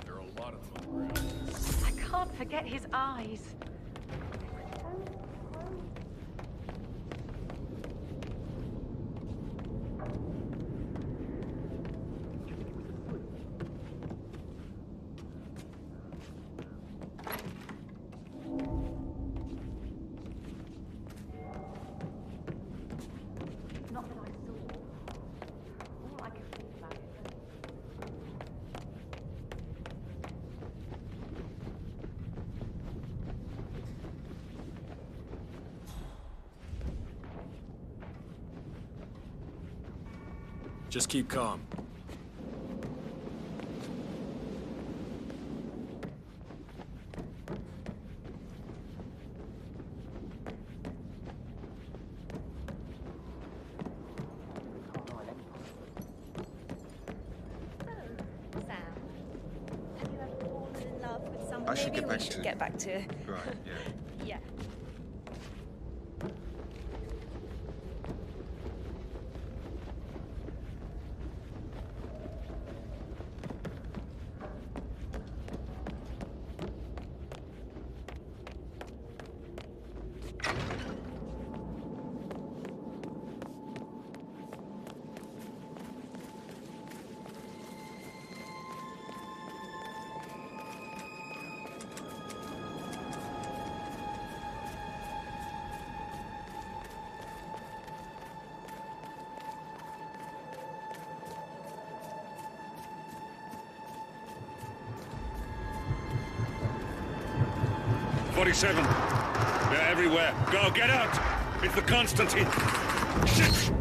There are a lot of them on the ground. I can't forget his eyes. Not that I saw. All I could think about it. Just keep calm. Sam, I should Maybe get back we should to... get back to... Right, yeah. Yeah. '47. They're everywhere. Go, get out! It's the Constantine. Shit!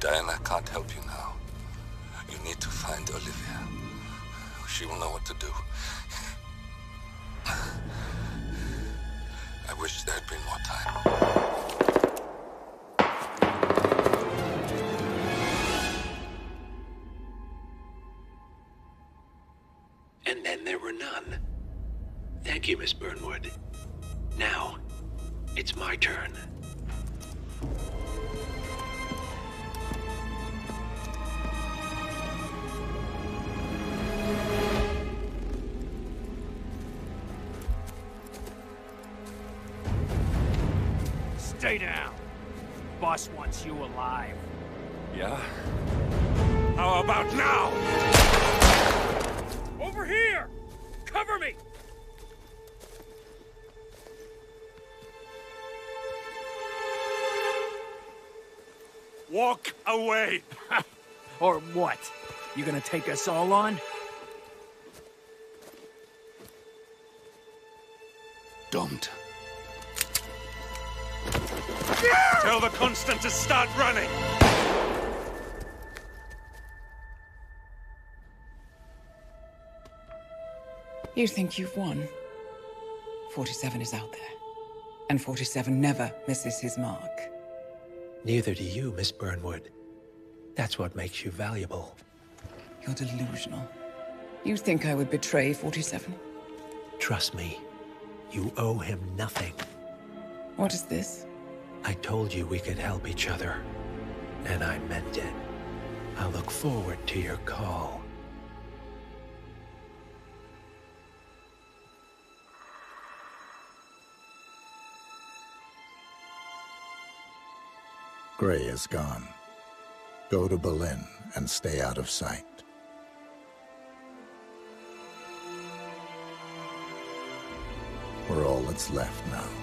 Diana can't help you now. You need to find Olivia. She will know what to do. I wish there had been more time. And then there were none. Thank you, Miss Burnwood. Now, it's my turn. Stay down. Boss wants you alive. Yeah? How about now? Over here! Cover me! Walk away! Or what? You gonna take us all on? Don't. Tell the Constant to start running! You think you've won? 47 is out there. And 47 never misses his mark. Neither do you, Miss Burnwood. That's what makes you valuable. You're delusional. You think I would betray 47? Trust me, you owe him nothing. What is this? I told you we could help each other, and I meant it. I'll look forward to your call. Gray is gone. Go to Berlin and stay out of sight. We're all that's left now.